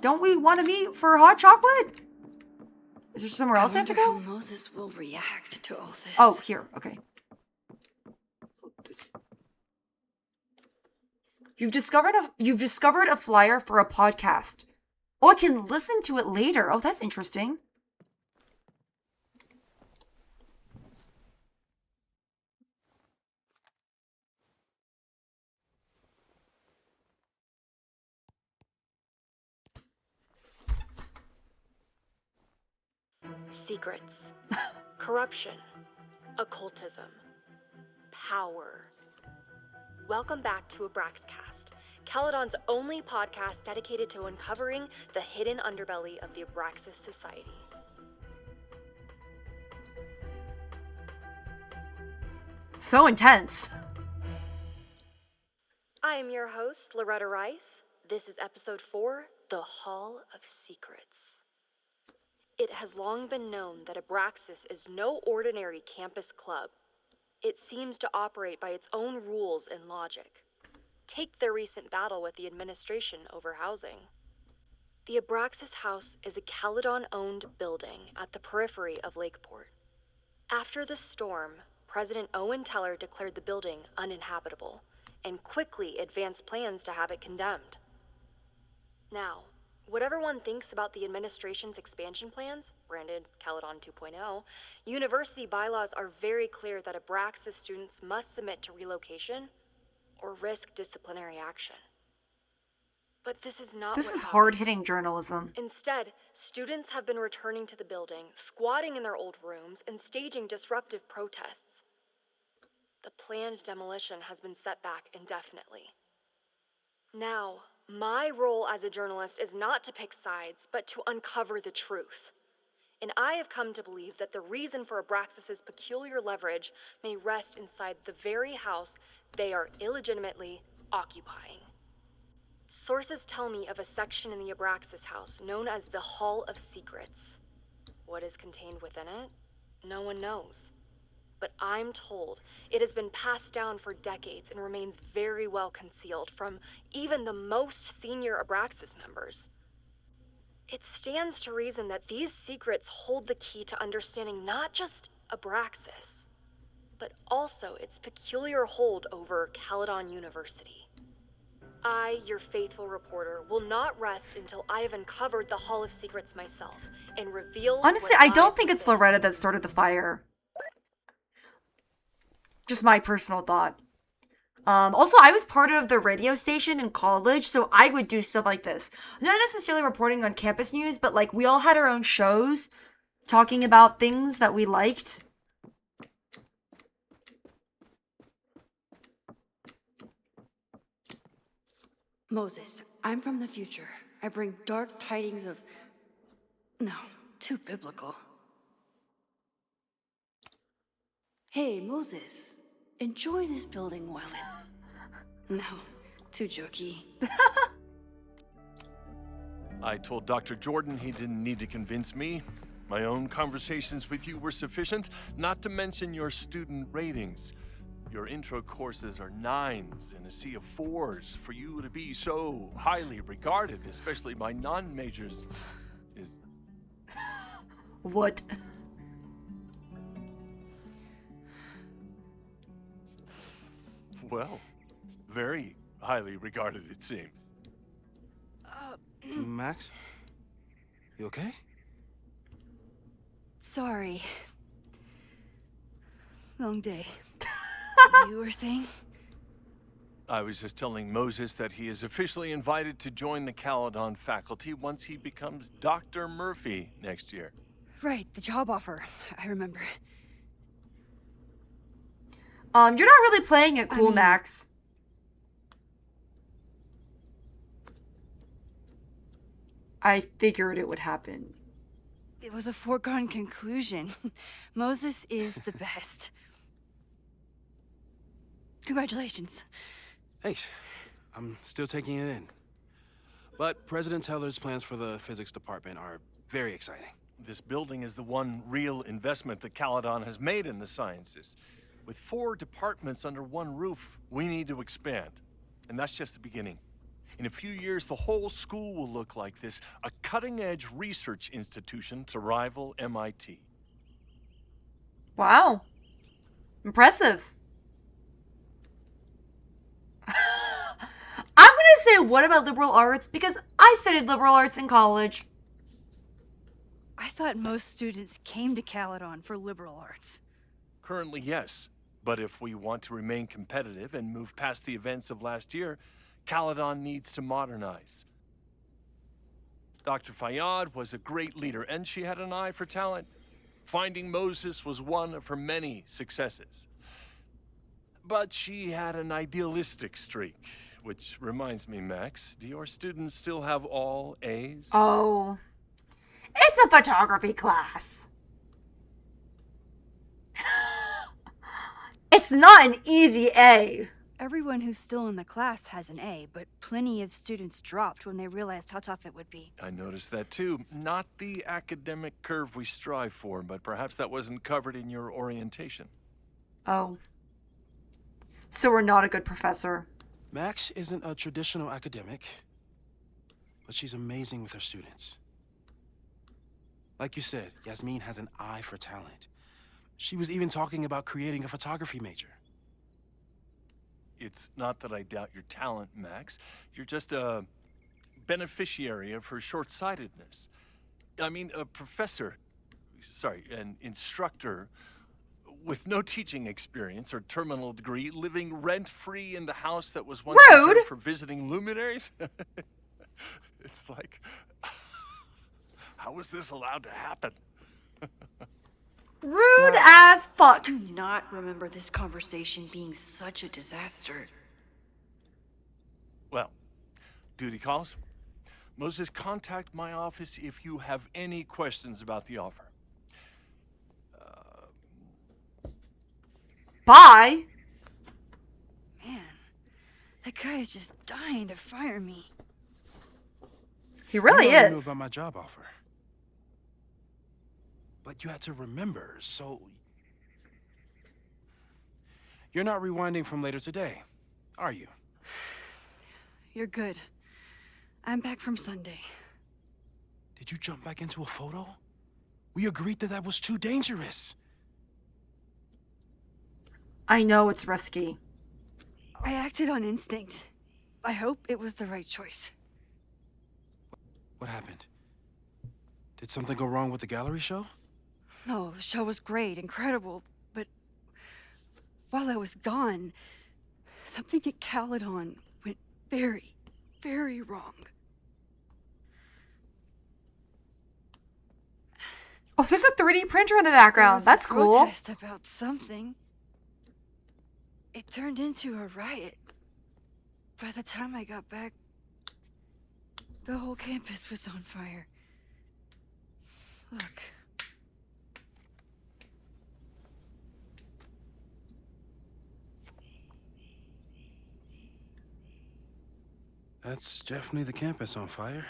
Don't we want to meet for hot chocolate? Is there somewhere else I have to go? How Moses will react to all this. Oh, here. Okay. You've discovered a flyer for a podcast. Oh, I can listen to it later. Oh, that's interesting. Secrets, corruption, occultism, power. Welcome back to Abraxcast, Caledon's only podcast dedicated to uncovering the hidden underbelly of the Abraxas Society. So intense. I am your host, Loretta Rice. This is episode 4, The Hall of Secrets. It has long been known that Abraxas is no ordinary campus club. It seems to operate by its own rules and logic. Take their recent battle with the administration over housing. The Abraxas House is a Caledon-owned building at the periphery of Lakeport. After the storm, President Owen Teller declared the building uninhabitable and quickly advanced plans to have it condemned. Now, whatever one thinks about the administration's expansion plans, branded Caledon 2.0, university bylaws are very clear that Abraxas students must submit to relocation or risk disciplinary action. But this is not This what is happened. hard-hitting journalism. Instead, students have been returning to the building, squatting in their old rooms, and staging disruptive protests. The planned demolition has been set back indefinitely. Now, my role as a journalist is not to pick sides, but to uncover the truth. And I have come to believe that the reason for Abraxas's peculiar leverage may rest inside the very house they are illegitimately occupying. Sources tell me of a section in the Abraxas house known as the Hall of Secrets. What is contained within it? No one knows. But I'm told it has been passed down for decades and remains very well concealed from even the most senior Abraxas members. It stands to reason that these secrets hold the key to understanding not just Abraxas, but also its peculiar hold over Caledon University. I, your faithful reporter, will not rest until I have uncovered the Hall of Secrets myself and revealed. Honestly, I don't think it's Loretta that started the fire. Just my personal thought. Also, I was part of the radio station in college, so I would do stuff like this. Not necessarily reporting on campus news, but like we all had our own shows talking about things that we liked. Moses, I'm from the future. I bring dark tidings of... No, too biblical. Hey, Moses, enjoy this building while it... No, too jokey. I told Dr. Jordan he didn't need to convince me. My own conversations with you were sufficient, not to mention your student ratings. Your intro courses are 9s in a sea of 4s. For you to be so highly regarded, especially my non-majors, is... What? Well, very highly regarded, it seems. Max? You okay? Sorry. Long day. You were saying? I was just telling Moses that he is officially invited to join the Caledon faculty once he becomes Dr. Murphy next year. Right, the job offer. I remember. You're not really playing it cool, Max. I figured it would happen. It was a foregone conclusion. Moses is the best. Congratulations. Thanks. I'm still taking it in. But President Teller's plans for the physics department are very exciting. This building is the one real investment that Caledon has made in the sciences. With 4 departments under one roof, we need to expand. And that's just the beginning. In a few years, the whole school will look like this, a cutting-edge research institution to rival MIT. Wow. Impressive. I'm gonna say, what about liberal arts? Because I studied liberal arts in college. I thought most students came to Caledon for liberal arts. Currently, yes. But if we want to remain competitive and move past the events of last year, Caledon needs to modernize. Dr. Fayad was a great leader, and she had an eye for talent. Finding Moses was one of her many successes. But she had an idealistic streak, which reminds me, Max, do your students still have all A's? Oh, it's a photography class. It's not an easy A. Everyone who's still in the class has an A, but plenty of students dropped when they realized how tough it would be. I noticed that too. Not the academic curve we strive for, but perhaps that wasn't covered in your orientation. Oh. So we're not a good professor. Max isn't a traditional academic, but she's amazing with her students. Like you said, Yasmin has an eye for talent. She was even talking about creating a photography major. It's not that I doubt your talent, Max. You're just a beneficiary of her short-sightedness. I mean, an instructor with no teaching experience or terminal degree, living rent-free in the house that was once reserved for visiting luminaries? It's like, how was this allowed to happen? Rude as fuck. I do not remember this conversation being such a disaster. Well, duty calls. Moses, contact my office if you have any questions about the offer. Bye. Man, that guy is just dying to fire me. He really I knew is. about my job offer. But you had to remember, so... You're not rewinding from later today, are you? You're good. I'm back from Sunday. Did you jump back into a photo? We agreed that that was too dangerous. I know it's risky. I acted on instinct. I hope it was the right choice. What happened? Did something go wrong with the gallery show? No, the show was great, incredible, but while I was gone, something at Caledon went very, very wrong. Oh, there's a 3D printer in the background. That's cool. Protest about something. It turned into a riot. By the time I got back, the whole campus was on fire. Look. That's definitely the campus on fire.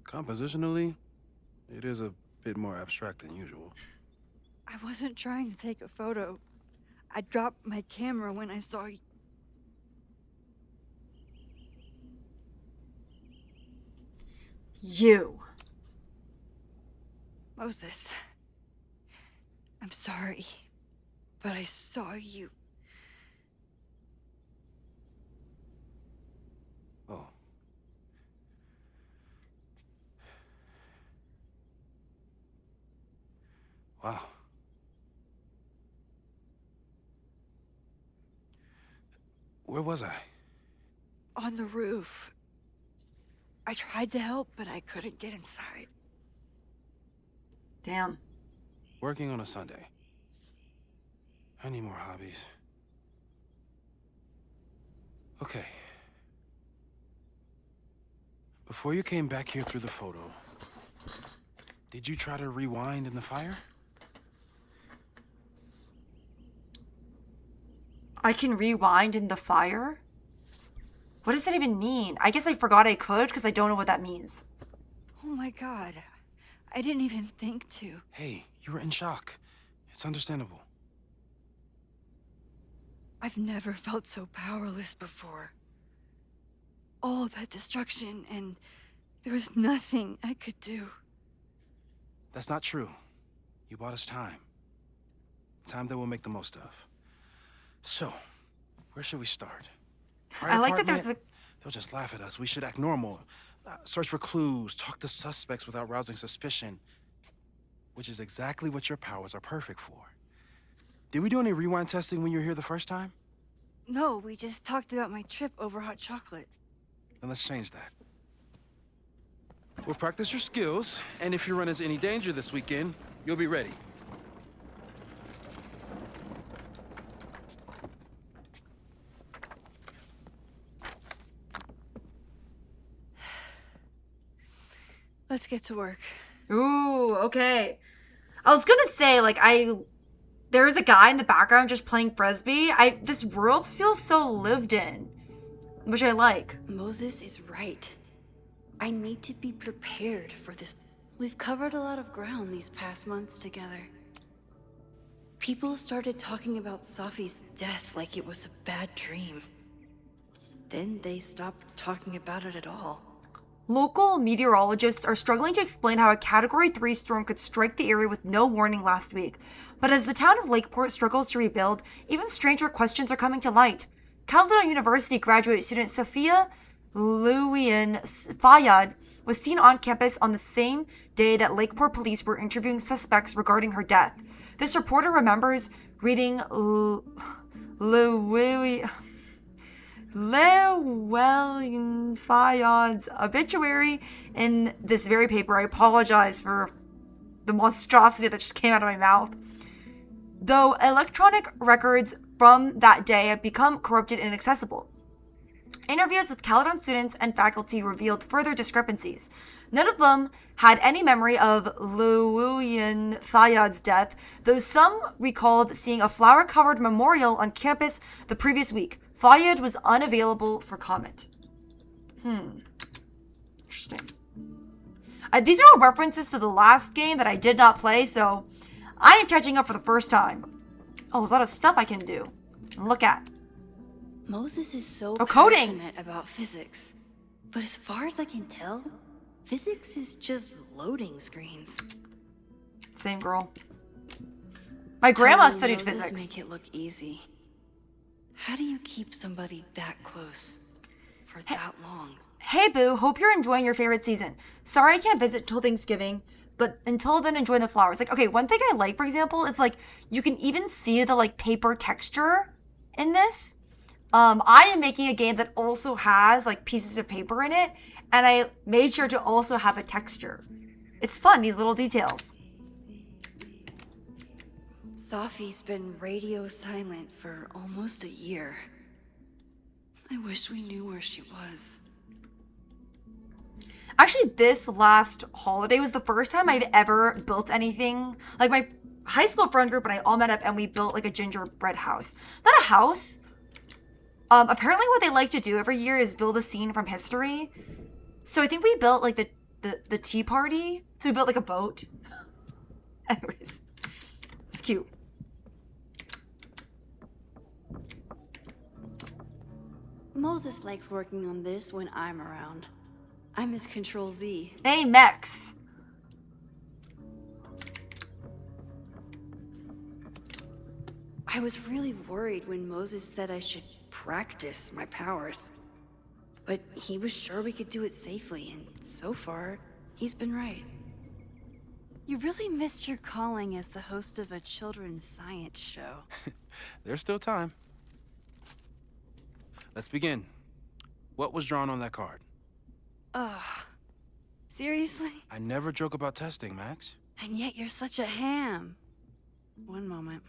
Compositionally, It is a bit more abstract than usual. I wasn't trying to take a photo. I dropped my camera when I saw you. You. Moses. I'm sorry, but I saw you. Oh. Wow. Where was I? On the roof. I tried to help, but I couldn't get inside. Damn. Working on a Sunday. I need more hobbies. Okay. Before you came back here through the photo, did you try to rewind in the fire? I can rewind in the fire? What does that even mean? I guess I forgot I could because I don't know what that means. Oh my god. I didn't even think to. Hey, you were in shock. It's understandable. I've never felt so powerless before. All that destruction, and there was nothing I could do. That's not true. You bought us time. Time that we'll make the most of. So, where should we start? Fire I like that department? there's a... They'll just laugh at us. We should act normal. Search for clues, talk to suspects without rousing suspicion. Which is exactly what your powers are perfect for. Did we do any rewind testing when you were here the first time? No, we just talked about my trip over hot chocolate. Then let's change that. We'll practice your skills, and if you run into any danger this weekend, you'll be ready. Let's get to work. Ooh, okay. I was gonna say, like, there's a guy in the background just playing Frisbee. This world feels so lived in, which I like. Moses is right. I need to be prepared for this. We've covered a lot of ground these past months together. People started talking about Safi's death like it was a bad dream. Then they stopped talking about it at all. Local meteorologists are struggling to explain how a Category 3 storm could strike the area with no warning last week. But as the town of Lakeport struggles to rebuild, even stranger questions are coming to light. Caledon University graduate student Sophia Louian Fayyad was seen on campus on the same day that Lakeport police were interviewing suspects regarding her death. This reporter remembers reading Llewellyn Fayyad's obituary in this very paper. I apologize for the monstrosity that just came out of my mouth. Though electronic records from that day have become corrupted and inaccessible. Interviews with Caledon students and faculty revealed further discrepancies. None of them had any memory of Llewellyn Fayyad's death, though some recalled seeing a flower-covered memorial on campus the previous week. Fayyad was unavailable for comment. Interesting. These are all references to the last game that I did not play, so I am catching up for the first time. Oh, there's a lot of stuff I can do. Look at. Moses is so coding. passionate about physics. But as far as I can tell, physics is just loading screens. Same girl. My grandma Telling studied Moses physics. Make it look easy. How do you keep somebody that close for that long? Hey boo, hope you're enjoying your favorite season. Sorry I can't visit till Thanksgiving, but until then enjoy the flowers. Like, okay, one thing I like, for example, is like you can even see the like paper texture in this. I am making a game that also has like pieces of paper in it, and I made sure to also have a texture. It's fun, these little details. Safi's been radio silent for almost a year. I wish we knew where she was. Actually, this last holiday was the first time I've ever built anything. Like my high school friend group and I all met up and we built like a gingerbread house. Not a house. Apparently what they like to do every year is build a scene from history. So I think we built like the the tea party. So we built like a boat. Anyways, it's cute. Moses likes working on this when I'm around. I'm his Control Z. Hey, Mex. I was really worried when Moses said I should practice my powers. But he was sure we could do it safely, and so far, he's been right. You really missed your calling as the host of a children's science show. There's still time. Let's begin. What was drawn on that card? Ugh. Seriously? I never joke about testing, Max. And yet you're such a ham. One moment.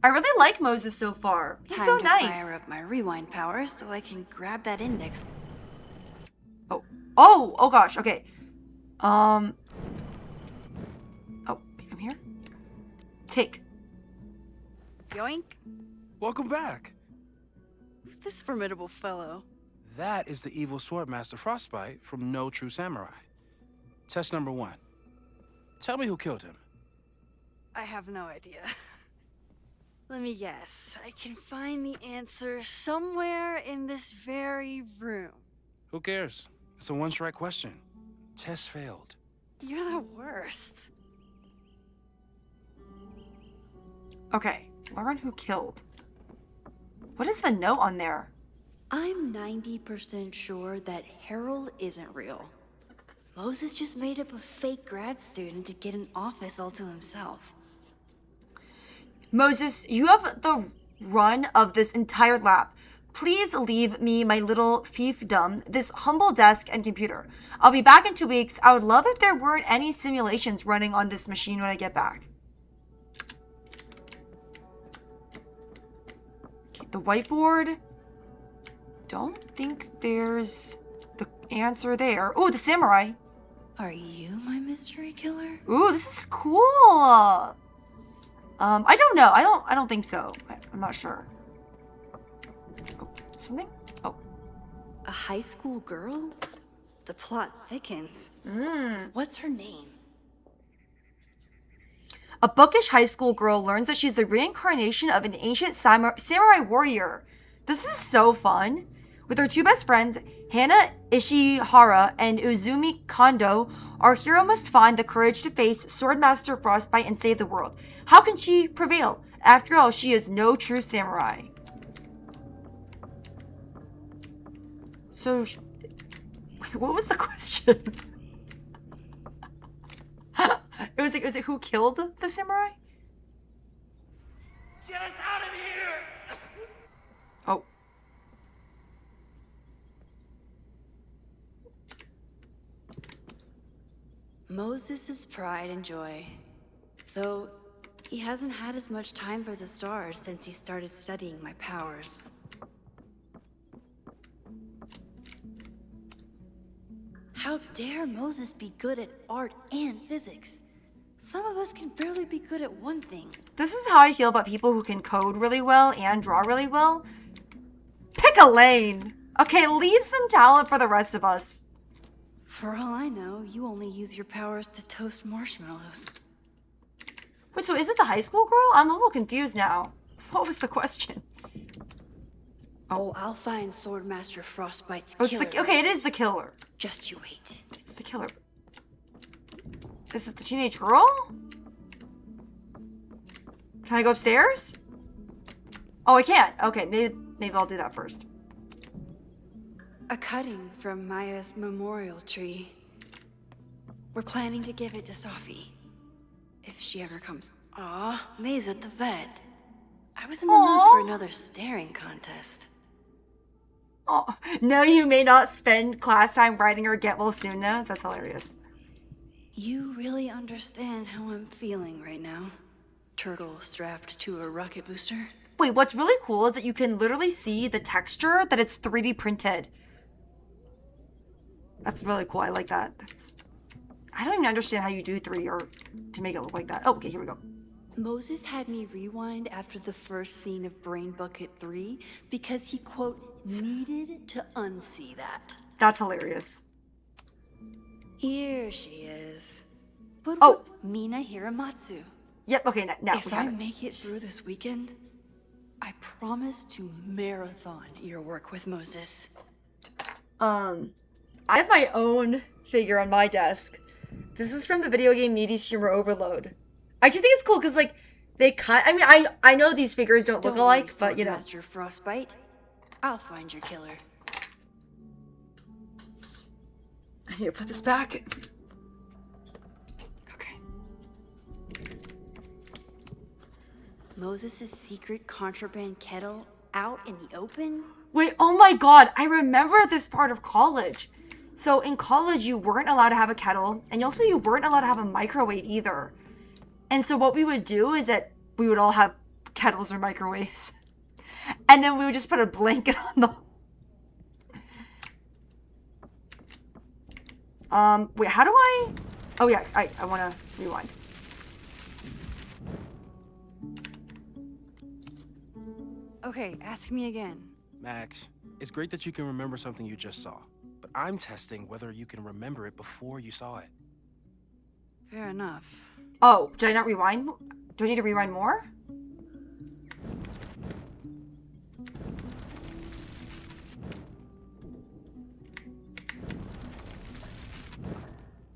I really like Moses so far. He's Time so to nice. fire up my rewind powers so I can grab that index. Oh gosh, okay. Oh, I'm here. Take. Yoink. Welcome back. Who's this formidable fellow? That is the evil Swordmaster Frostbite from No True Samurai. Test number 1. Tell me who killed him. I have no idea. Let me guess. I can find the answer somewhere in this very room. Who cares? It's a one-strike question. Test failed. You're the worst. Okay, learn who killed. What is the note on there? I'm 90% sure that Harold isn't real. Moses just made up a fake grad student to get an office all to himself. Moses, you have the run of this entire lab. Please leave me my little fiefdom, this humble desk and computer. I'll be back in 2 weeks. I would love if there weren't any simulations running on this machine when I get back. Okay, the whiteboard. Don't think there's the answer there. Oh, the samurai. Are you my mystery killer? Ooh, this is cool. I don't know. I don't think so. I'm not sure. Oh, something? Oh. A high school girl? The plot thickens. What's her name? A bookish high school girl learns that she's the reincarnation of an ancient samurai warrior. This is so fun. With her 2 best friends, Hana Ishihara and Uzumi Kondo, our hero must find the courage to face Swordmaster Frostbite and save the world. How can she prevail? After all, she is no true samurai. So, what was the question? Was it who killed the samurai? Get us out of here! Oh. Moses' pride and joy. Though he hasn't had as much time for the stars since he started studying my powers. How dare Moses be good at art and physics? Some of us can barely be good at one thing. This is how I feel about people who can code really well and draw really well. Pick a lane. Okay, leave some talent for the rest of us. For all I know, you only use your powers to toast marshmallows. Wait, so is it the high school girl? I'm a little confused now. What was the question? Oh, I'll find Swordmaster Frostbite's Oh, killer. okay, it is the killer. Just you wait. It's the killer. Is it the teenage girl? Can I go upstairs? Oh, I can't. Okay, maybe I'll do that first. A cutting from Maya's memorial tree. We're planning to give it to Sophie. If she ever comes. Aw, May's at the vet. I was in the mood for another staring contest. Oh, no, you may not spend class time writing her get well soon notes. That's hilarious. You really understand how I'm feeling right now. Turtle strapped to a rocket booster. Wait, what's really cool is that you can literally see the texture that it's 3D printed. That's really cool. I like that. I don't even understand how you do 3D art to make it look like that. Oh, okay, here we go. Moses had me rewind after the first scene of Brain Bucket 3 because he, quote, needed to unsee that. That's hilarious. Here she is. But Oh. Mina Hiramatsu. Yep, okay, now If we I have it. make it through this weekend, I promise to marathon your work with Moses. I have my own figure on my desk. This is from the video game Needy's Humor Overload. I do think it's cool because, like, they cut. I mean, I know these figures don't look alike, but you know. Master Frostbite, I'll find your killer. I need to put this back. Moses' secret contraband kettle out in the open? Wait, oh my god, I remember this part of college. So in college, you weren't allowed to have a kettle, and also you weren't allowed to have a microwave either. And so what we would do is that we would all have kettles or microwaves. And then we would just put a blanket on them. Wait, how do I... Oh yeah, I want to rewind. Okay, ask me again. Max, it's great that you can remember something you just saw, but I'm testing whether you can remember it before you saw it. Fair enough. Oh, did I not rewind? Do I need to rewind more?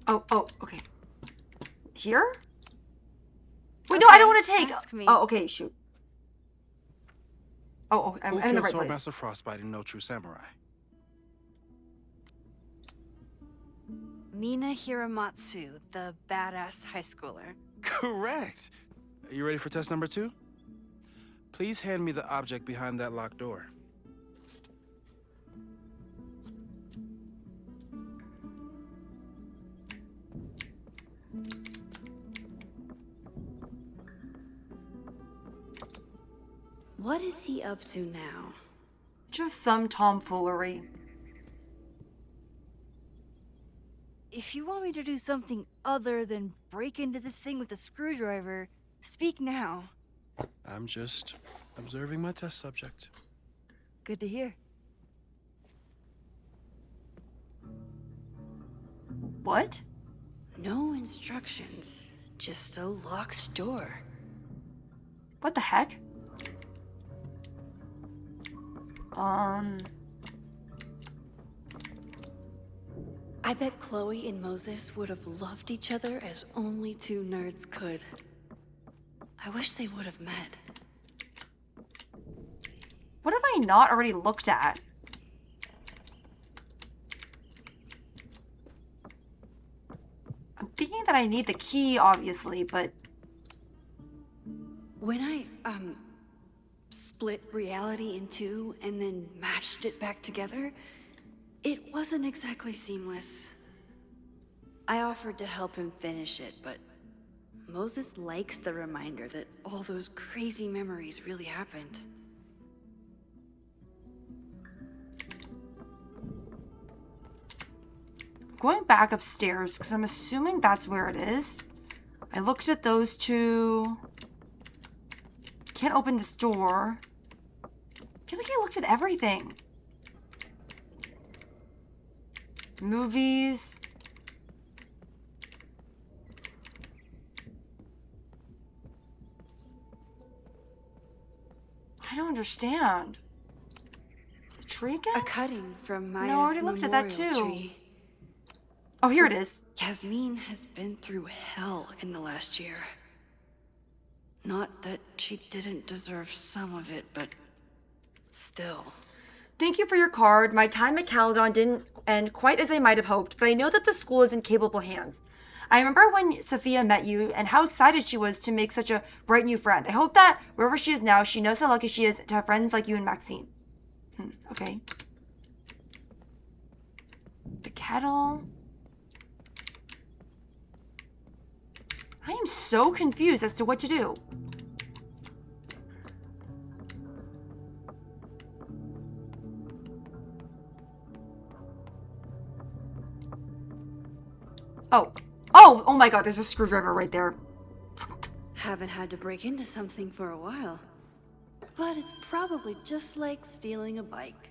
Oh, okay. Here? Wait, no, I don't want to take. Ask me. Oh, okay, shoot. Oh, I'm in the right place. Master Frostbite in No True Samurai? Mina Hiramatsu, the badass high schooler. Correct. Are you ready for test number 2? Please hand me the object behind that locked door. What is he up to now? Just some tomfoolery. If you want me to do something other than break into this thing with a screwdriver, speak now. I'm just observing my test subject. Good to hear. What? No instructions, just a locked door. What the heck? I bet Chloe and Moses would have loved each other as only two nerds could. I wish they would have met. What have I not already looked at? I'm thinking that I need the key, obviously, but... When I, split reality in two and then mashed it back together, it wasn't exactly seamless. I offered to help him finish it, but Moses likes the reminder that all those crazy memories really happened. Going back upstairs, because I'm assuming that's where it is. I looked at those two. Can't open this door. I feel like I looked at everything. Movies. I don't understand. The tree again? A cutting from Maya's No, I already looked at that memorial too. tree. Oh, here it is. Yasmin has been through hell in the last year. Not that she didn't deserve some of it, but still. Thank you for your card. My time at Caledon didn't end quite as I might have hoped, but I know that the school is in capable hands. I remember when Sophia met you and how excited she was to make such a bright new friend. I hope that wherever she is now, she knows how lucky she is to have friends like you and Maxine. Okay. The kettle. I am so confused as to what to do. Oh my god, there's a screwdriver right there. Haven't had to break into something for a while. But it's probably just like stealing a bike.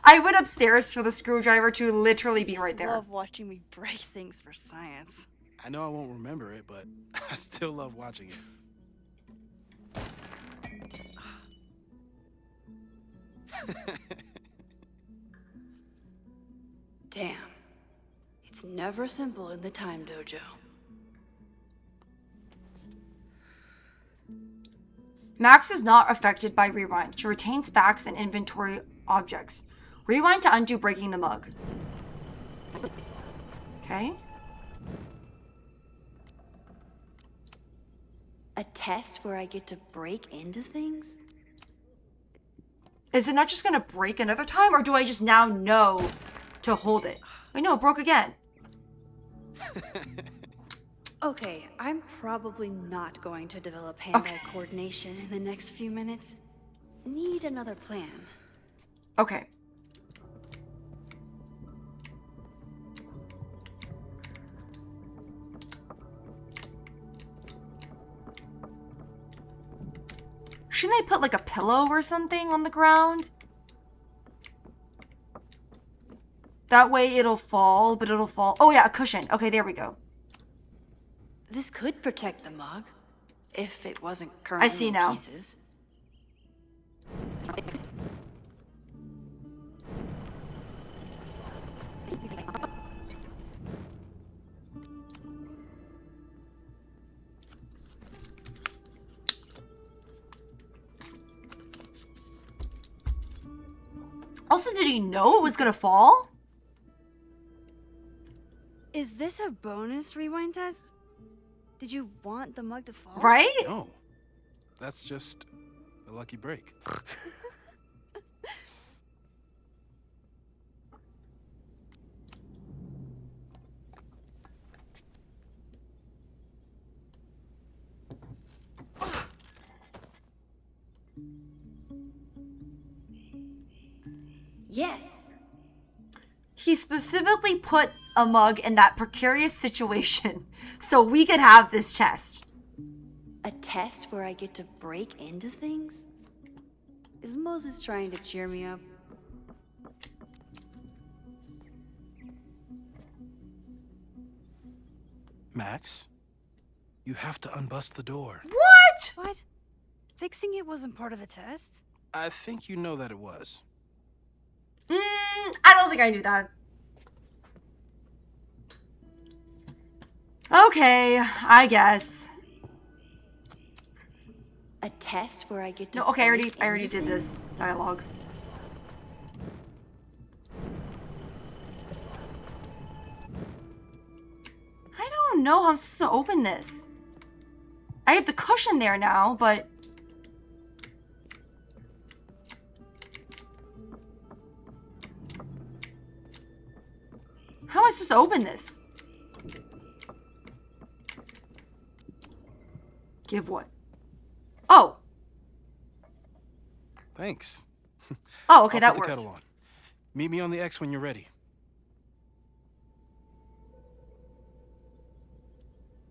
I went upstairs for the screwdriver to literally be right I there. love watching me break things for science. I know I won't remember it, but I still love watching it. Damn. It's never simple in the Time Dojo. Max is not affected by rewind. She retains facts and inventory objects. Rewind to undo breaking the mug. Okay. A test where I get to break into things? Is it not just gonna break another time, or do I just now know to hold it? Wait, no, it broke again. Okay, I'm probably not going to develop hand-eye coordination in the next few minutes. Need another plan. Okay. Shouldn't I put like a pillow or something on the ground? That way it'll fall, but it'll fall. Oh yeah, a cushion. Okay, there we go. This could protect the mug, if it wasn't currently I see in now. pieces. Also, did he know it was gonna fall? Is this a bonus rewind test? Did you want the mug to fall? Right? No. That's just a lucky break. Yes. He specifically put a mug in that precarious situation so we could have this test. A test where I get to break into things? Is Moses trying to cheer me up? Max, you have to unbust the door. What? What? Fixing it wasn't part of the test? I think you know that it was. I don't think I knew that. Okay, I guess. A test where I get to No, okay, I break already into did things? this dialogue. I don't know how I'm supposed to open this. I have the cushion there now, but how am I supposed to open this? Give what? Oh. Thanks. Oh, okay, I'll that put the worked. kettle on. Meet me on the X when you're ready.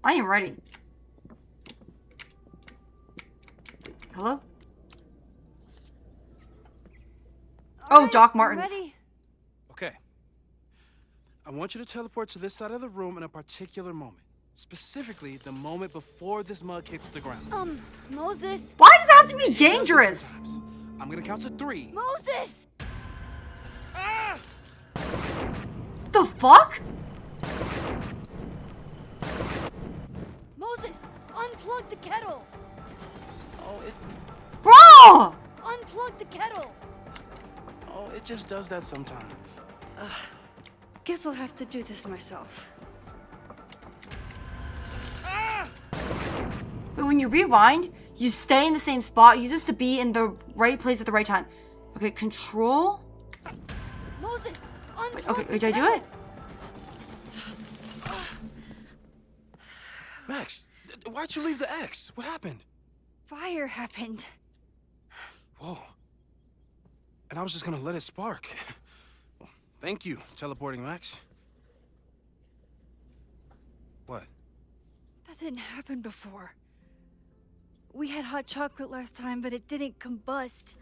I am ready. Hello? Oh, Doc Martens. Ready? Okay. I want you to teleport to this side of the room in a particular moment. Specifically, the moment before this mug hits the ground. Moses. Why does it have to be dangerous? I'm gonna count to 3. Moses! The fuck? Moses, unplug the kettle. Oh, Bro! Unplug the kettle. it just does that sometimes. Guess I'll have to do this myself. But when you rewind, you stay in the same spot. Use this to be in the right place at the right time. Okay, control. Moses, unplug Okay, the wait, did I do kettle. it? Max, why'd you leave the X? What happened? Fire happened. Whoa. And I was just gonna let it spark. Well, thank you, teleporting Max. What? That didn't happen before. We had hot chocolate last time, but it didn't combust.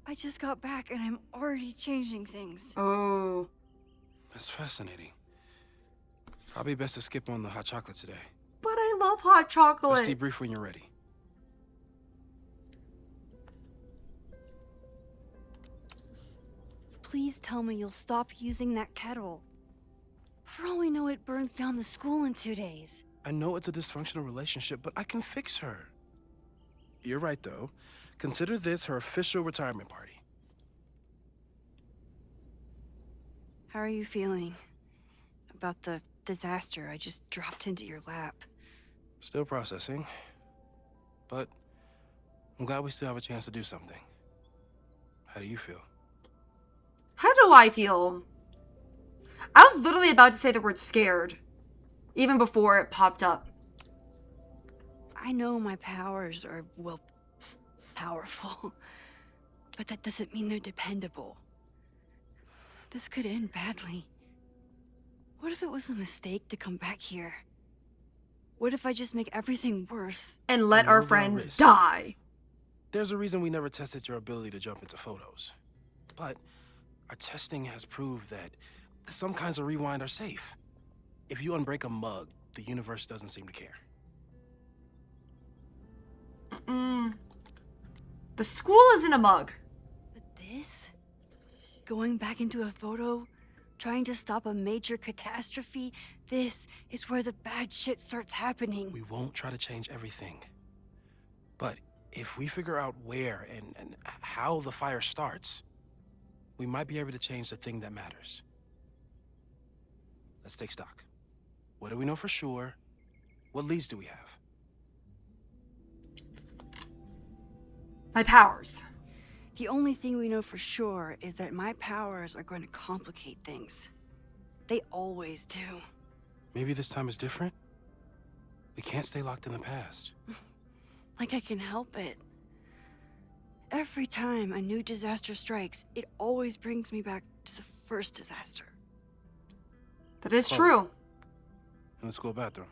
I just got back and I'm already changing things. Oh. That's fascinating. Probably best to skip on the hot chocolate today. But I love hot chocolate. Let's debrief when you're ready. Please tell me you'll stop using that kettle. For all we know, it burns down the school in 2 days. I know it's a dysfunctional relationship, but I can fix her. You're right, though. Consider this her official retirement party. How are you feeling about the disaster I just dropped into your lap? Still processing. But I'm glad we still have a chance to do something. How do you feel? How do I feel? I was literally about to say the word scared. Even before it popped up. I know my powers are, well, powerful. But that doesn't mean they're dependable. This could end badly. What if it was a mistake to come back here? What if I just make everything worse? And let our friends die. There's a reason we never tested your ability to jump into photos. But our testing has proved that some kinds of rewind are safe. If you unbreak a mug, the universe doesn't seem to care. The school isn't a mug. But this? Going back into a photo? Trying to stop a major catastrophe? This is where the bad shit starts happening. We won't try to change everything. But if we figure out where and how the fire starts, we might be able to change the thing that matters. Let's take stock. What do we know for sure? What leads do we have? My powers. The only thing we know for sure is that my powers are going to complicate things. They always do. Maybe this time is different? We can't stay locked in the past. Like I can help it. Every time a new disaster strikes, it always brings me back to the first disaster. That is true. In the school bathroom.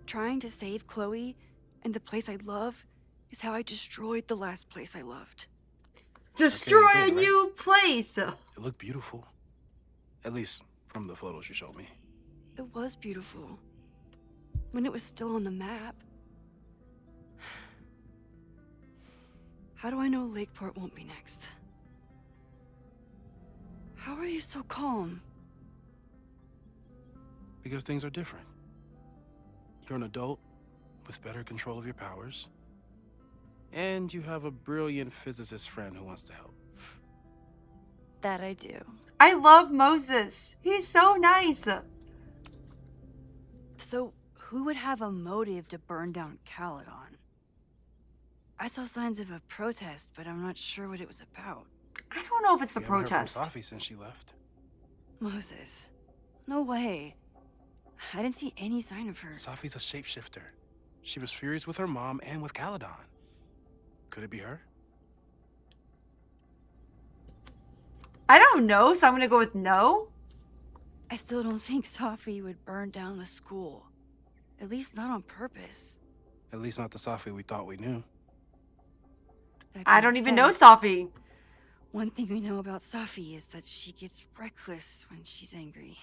Trying to save Chloe and the place I love is how I destroyed the last place I loved. Destroy Okay, you did, a new place. It looked beautiful. At least from the photos you showed me. It was beautiful. When it was still on the map. How do I know Lakeport won't be next? How are you so calm? Because things are different. You're an adult with better control of your powers. And you have a brilliant physicist friend who wants to help. That I do. I love Moses. He's so nice. So, who would have a motive to burn down Caledon? I saw signs of a protest, but I'm not sure what it was about. I don't know if it's the We haven't heard from protest. Safi since she left. Moses. No way. I didn't see any sign of her. Safi's a shapeshifter. She was furious with her mom and with Caledon. Could it be her? I don't know, so I'm gonna go with no. I still don't think Safi would burn down the school. At least not on purpose. At least not the Safi we thought we knew. That I being don't even said, know Safi. One thing we know about Safi is that she gets reckless when she's angry.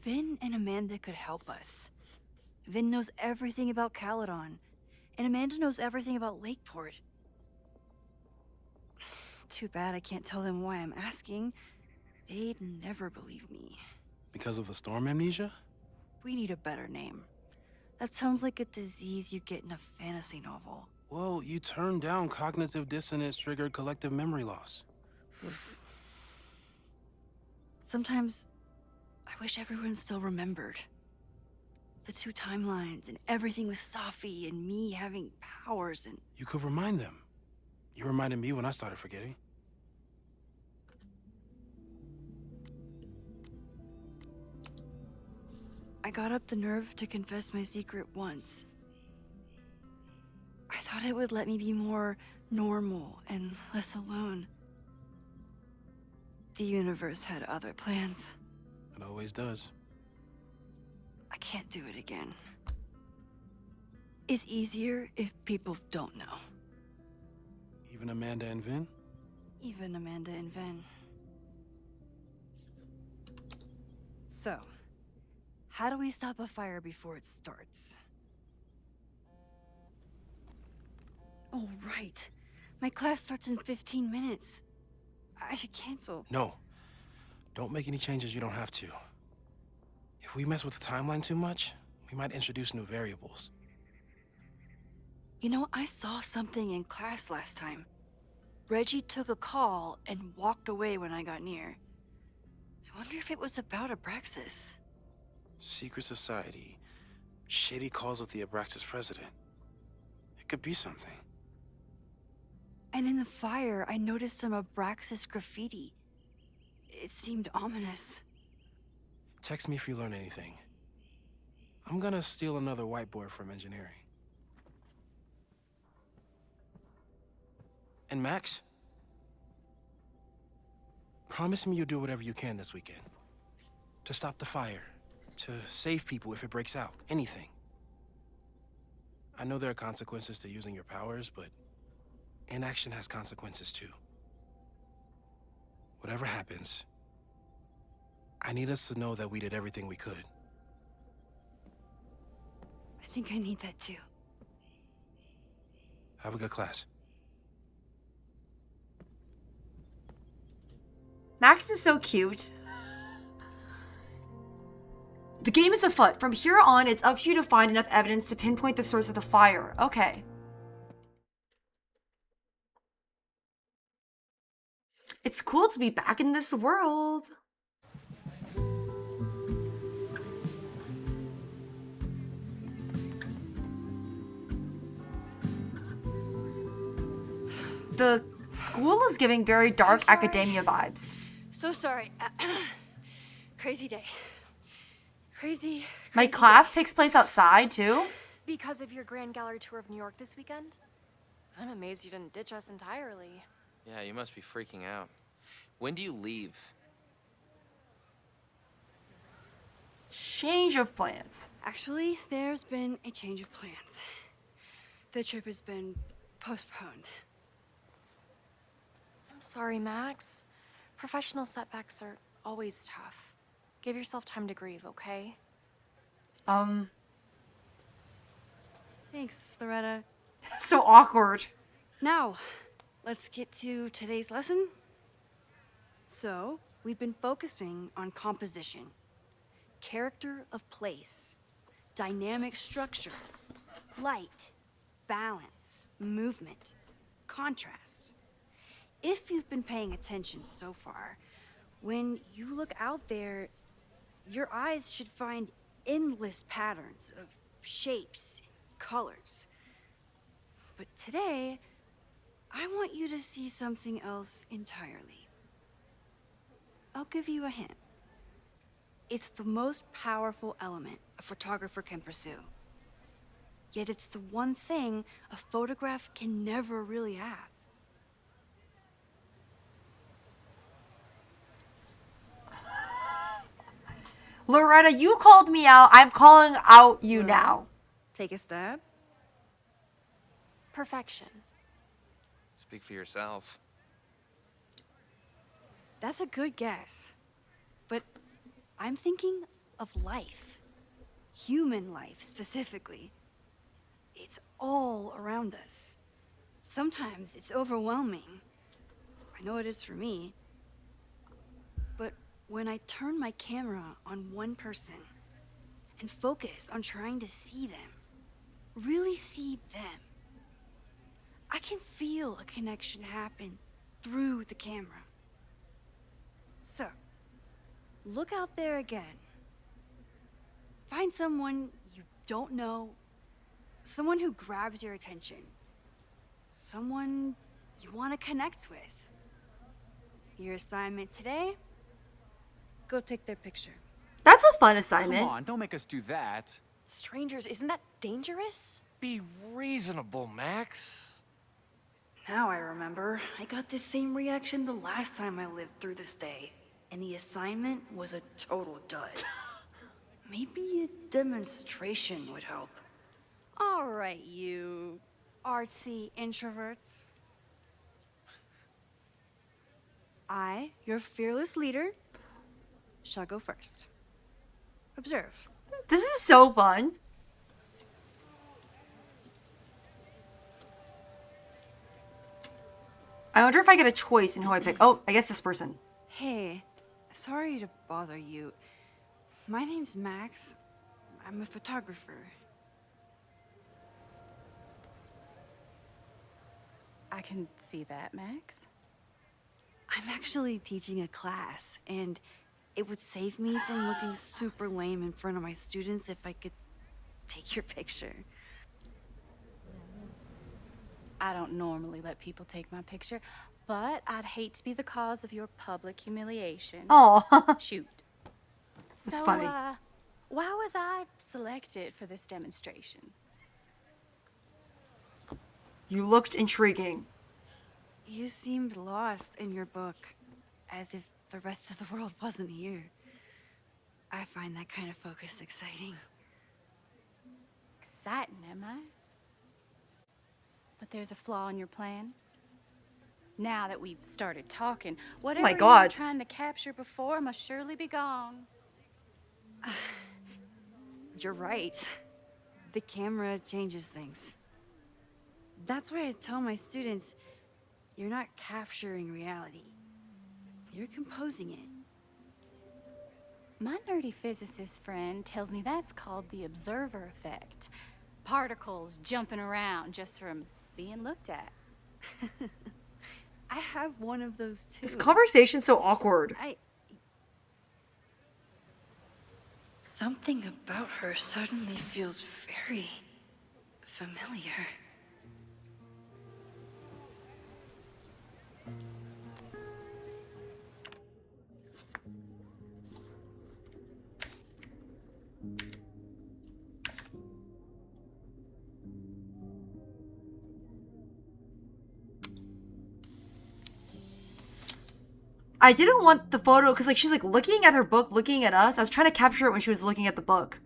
Vin and Amanda could help us. Vin knows everything about Caledon, and Amanda knows everything about Lakeport. Too bad I can't tell them why I'm asking. They'd never believe me. Because of the storm amnesia? We need a better name. That sounds like a disease you get in a fantasy novel. Well, you turned down cognitive dissonance triggered collective memory loss. Sometimes I wish everyone still remembered. The two timelines and everything with Safi and me having powers and... You could remind them. You reminded me when I started forgetting. I got up the nerve to confess my secret once. I thought it would let me be more normal and less alone. The universe had other plans. It always does. I can't do it again. It's easier if people don't know. Even Amanda and Vin? Even Amanda and Vin. So, how do we stop a fire before it starts? Oh, right. My class starts in 15 minutes. I should cancel. No. Don't make any changes you don't have to. If we mess with the timeline too much, we might introduce new variables. You know, I saw something in class last time. Reggie took a call and walked away when I got near. I wonder if it was about Abraxas. Secret society. Shady calls with the Abraxas president. It could be something. And in the fire, I noticed some Abraxas graffiti. It seemed ominous. Text me if you learn anything. I'm gonna steal another whiteboard from engineering. And Max? Promise me you'll do whatever you can this weekend. To stop the fire. To save people if it breaks out. Anything. I know there are consequences to using your powers, but inaction has consequences too. Whatever happens, I need us to know that we did everything we could. I think I need that too. Have a good class. Max is so cute. The game is afoot. From here on, it's up to you to find enough evidence to pinpoint the source of the fire. Okay. It's cool to be back in this world. The school is giving very dark academia vibes. So sorry. Crazy day. Crazy. My class takes place outside, too? Because of your Grand Gallery tour of New York this weekend? I'm amazed you didn't ditch us entirely. Yeah, you must be freaking out. When do you leave? Change of plans. Actually, there's been a change of plans. The trip has been postponed. I'm sorry, Max. Professional setbacks are always tough. Give yourself time to grieve, okay? Thanks, Loretta. So awkward. Now, let's get to today's lesson. So, we've been focusing on composition, character of place, dynamic structure, light, balance, movement, contrast. If you've been paying attention so far, when you look out there, your eyes should find endless patterns of shapes and colors. But today, I want you to see something else entirely. I'll give you a hint. It's the most powerful element a photographer can pursue. Yet it's the one thing a photograph can never really have. Loretta, you called me out. I'm calling out you now. Take a stab. Perfection. Speak for yourself. That's a good guess. But I'm thinking of life. Human life, specifically. It's all around us. Sometimes it's overwhelming. I know it is for me. But when I turn my camera on one person and focus on trying to see them, really see them, I can feel a connection happen through the camera. So, look out there again. Find someone you don't know, someone who grabs your attention, someone you want to connect with. Your assignment today? Go take their picture. That's a fun assignment. Come on, don't make us do that. Strangers, isn't that dangerous? Be reasonable, Max. Now I remember. I got this same reaction the last time I lived through this day. And the assignment was a total dud. Maybe a demonstration would help. All right, you artsy introverts. I, your fearless leader, shall go first. Observe. This is so fun. I wonder if I get a choice in who I pick. Oh, I guess this person. Hey, sorry to bother you. My name's Max. I'm a photographer. I can see that, Max. I'm actually teaching a class, and it would save me from looking super lame in front of my students if I could take your picture. I don't normally let people take my picture, but I'd hate to be the cause of your public humiliation. Oh, shoot. That's So, funny. why was I selected for this demonstration? You looked intriguing. You seemed lost in your book, as if the rest of the world wasn't here. I find that kind of focus exciting. Exciting, am I? But there's a flaw in your plan. Now that we've started talking, whatever you were God. trying to capture before must surely be gone. You're right. The camera changes things. That's why I tell my students, you're not capturing reality. You're composing it. My nerdy physicist friend tells me that's called the observer effect. Particles jumping around just from being looked at. I have one of those too. This conversation's so awkward. Something about her suddenly feels very familiar. I didn't want the photo because like she's like looking at her book, looking at us. I was trying to capture it when she was looking at the book.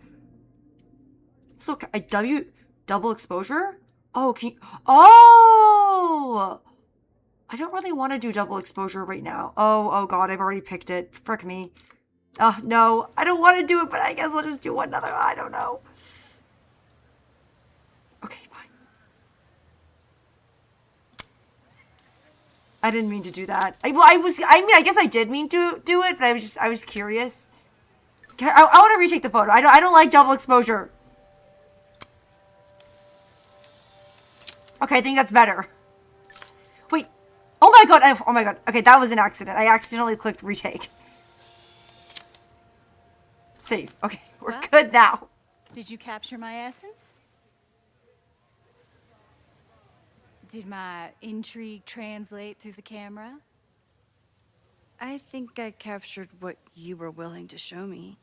So a double exposure? Oh, oh! I don't really want to do double exposure right now. Oh god, I've already picked it. Frick me. Oh no, I don't want to do it, but I guess I'll just do one other. I don't know. Okay, fine. I didn't mean to do that. I guess I did mean to do it, but I was curious. Okay, I want to retake the photo. I don't like double exposure. Okay, I think that's better. Wait. Oh my god. Oh my god. Okay, that was an accident. I accidentally clicked retake. Save. Okay, we're good now. Did you capture my essence? Did my intrigue translate through the camera? I think I captured what you were willing to show me.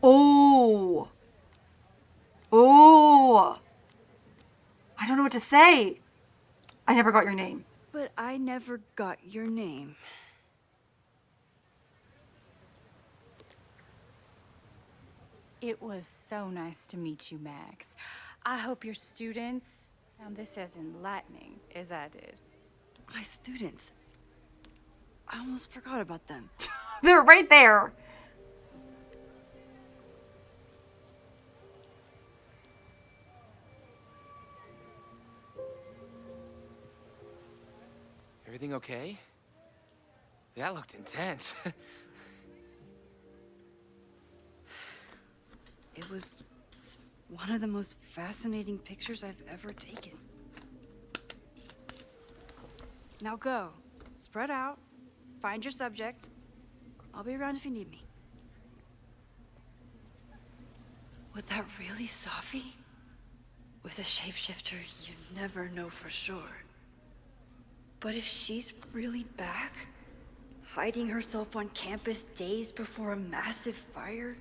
Oh. Oh. I don't know what to say. I never got your name. But I never got your name. It was so nice to meet you, Max. I hope your students found this as enlightening as I did. My students. I almost forgot about them. They're right there. Everything okay? That looked intense. It was one of the most fascinating pictures I've ever taken. Now go. Spread out. Find your subject. I'll be around if you need me. Was that really Safi? With a shapeshifter, you never know for sure. But if she's really back, hiding herself on campus days before a massive fire,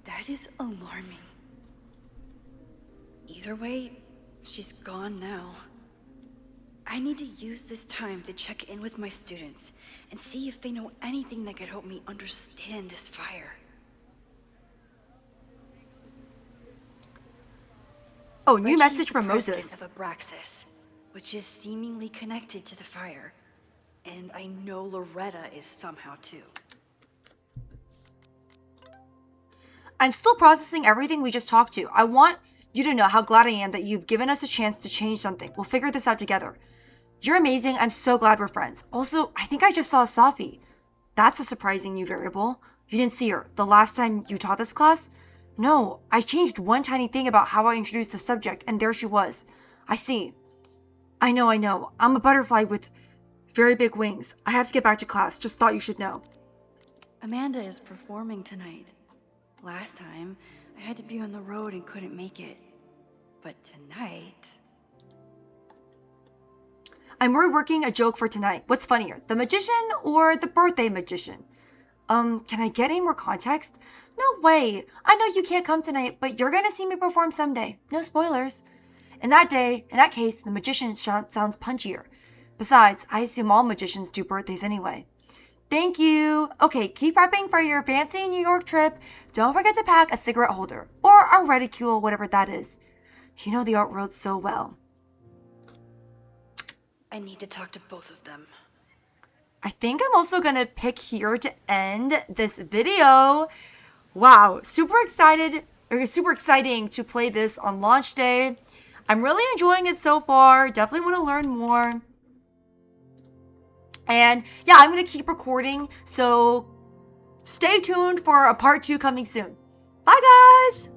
that is alarming. Either way, she's gone now. I need to use this time to check in with my students and see if they know anything that could help me understand this fire. Oh, new Reggie's message the from president Moses. of Abraxas, which is seemingly connected to the fire. And I know Loretta is somehow too. I'm still processing everything we just talked to. I want you to know how glad I am that you've given us a chance to change something. We'll figure this out together. You're amazing. I'm so glad we're friends. Also, I think I just saw Safi. That's a surprising new variable. You didn't see her the last time you taught this class? No, I changed one tiny thing about how I introduced the subject, and there she was. I see. I know. I'm a butterfly with very big wings. I have to get back to class. Just thought you should know. Amanda is performing tonight. Last time, I had to be on the road and couldn't make it. But tonight... I'm reworking a joke for tonight. What's funnier, the magician or the birthday magician? Can I get any more context? No way. I know you can't come tonight, but you're gonna see me perform someday. No spoilers. In that case, the magician sounds punchier. Besides, I assume all magicians do birthdays anyway. Thank you. Okay, keep prepping for your fancy New York trip. Don't forget to pack a cigarette holder or a reticule, whatever that is. You know the art world so well. I need to talk to both of them. I think I'm also gonna pick here to end this video. Wow, super exciting to play this on launch day. I'm really enjoying it so far. Definitely want to learn more. And yeah, I'm gonna keep recording, so stay tuned for a part 2 coming soon. Bye guys!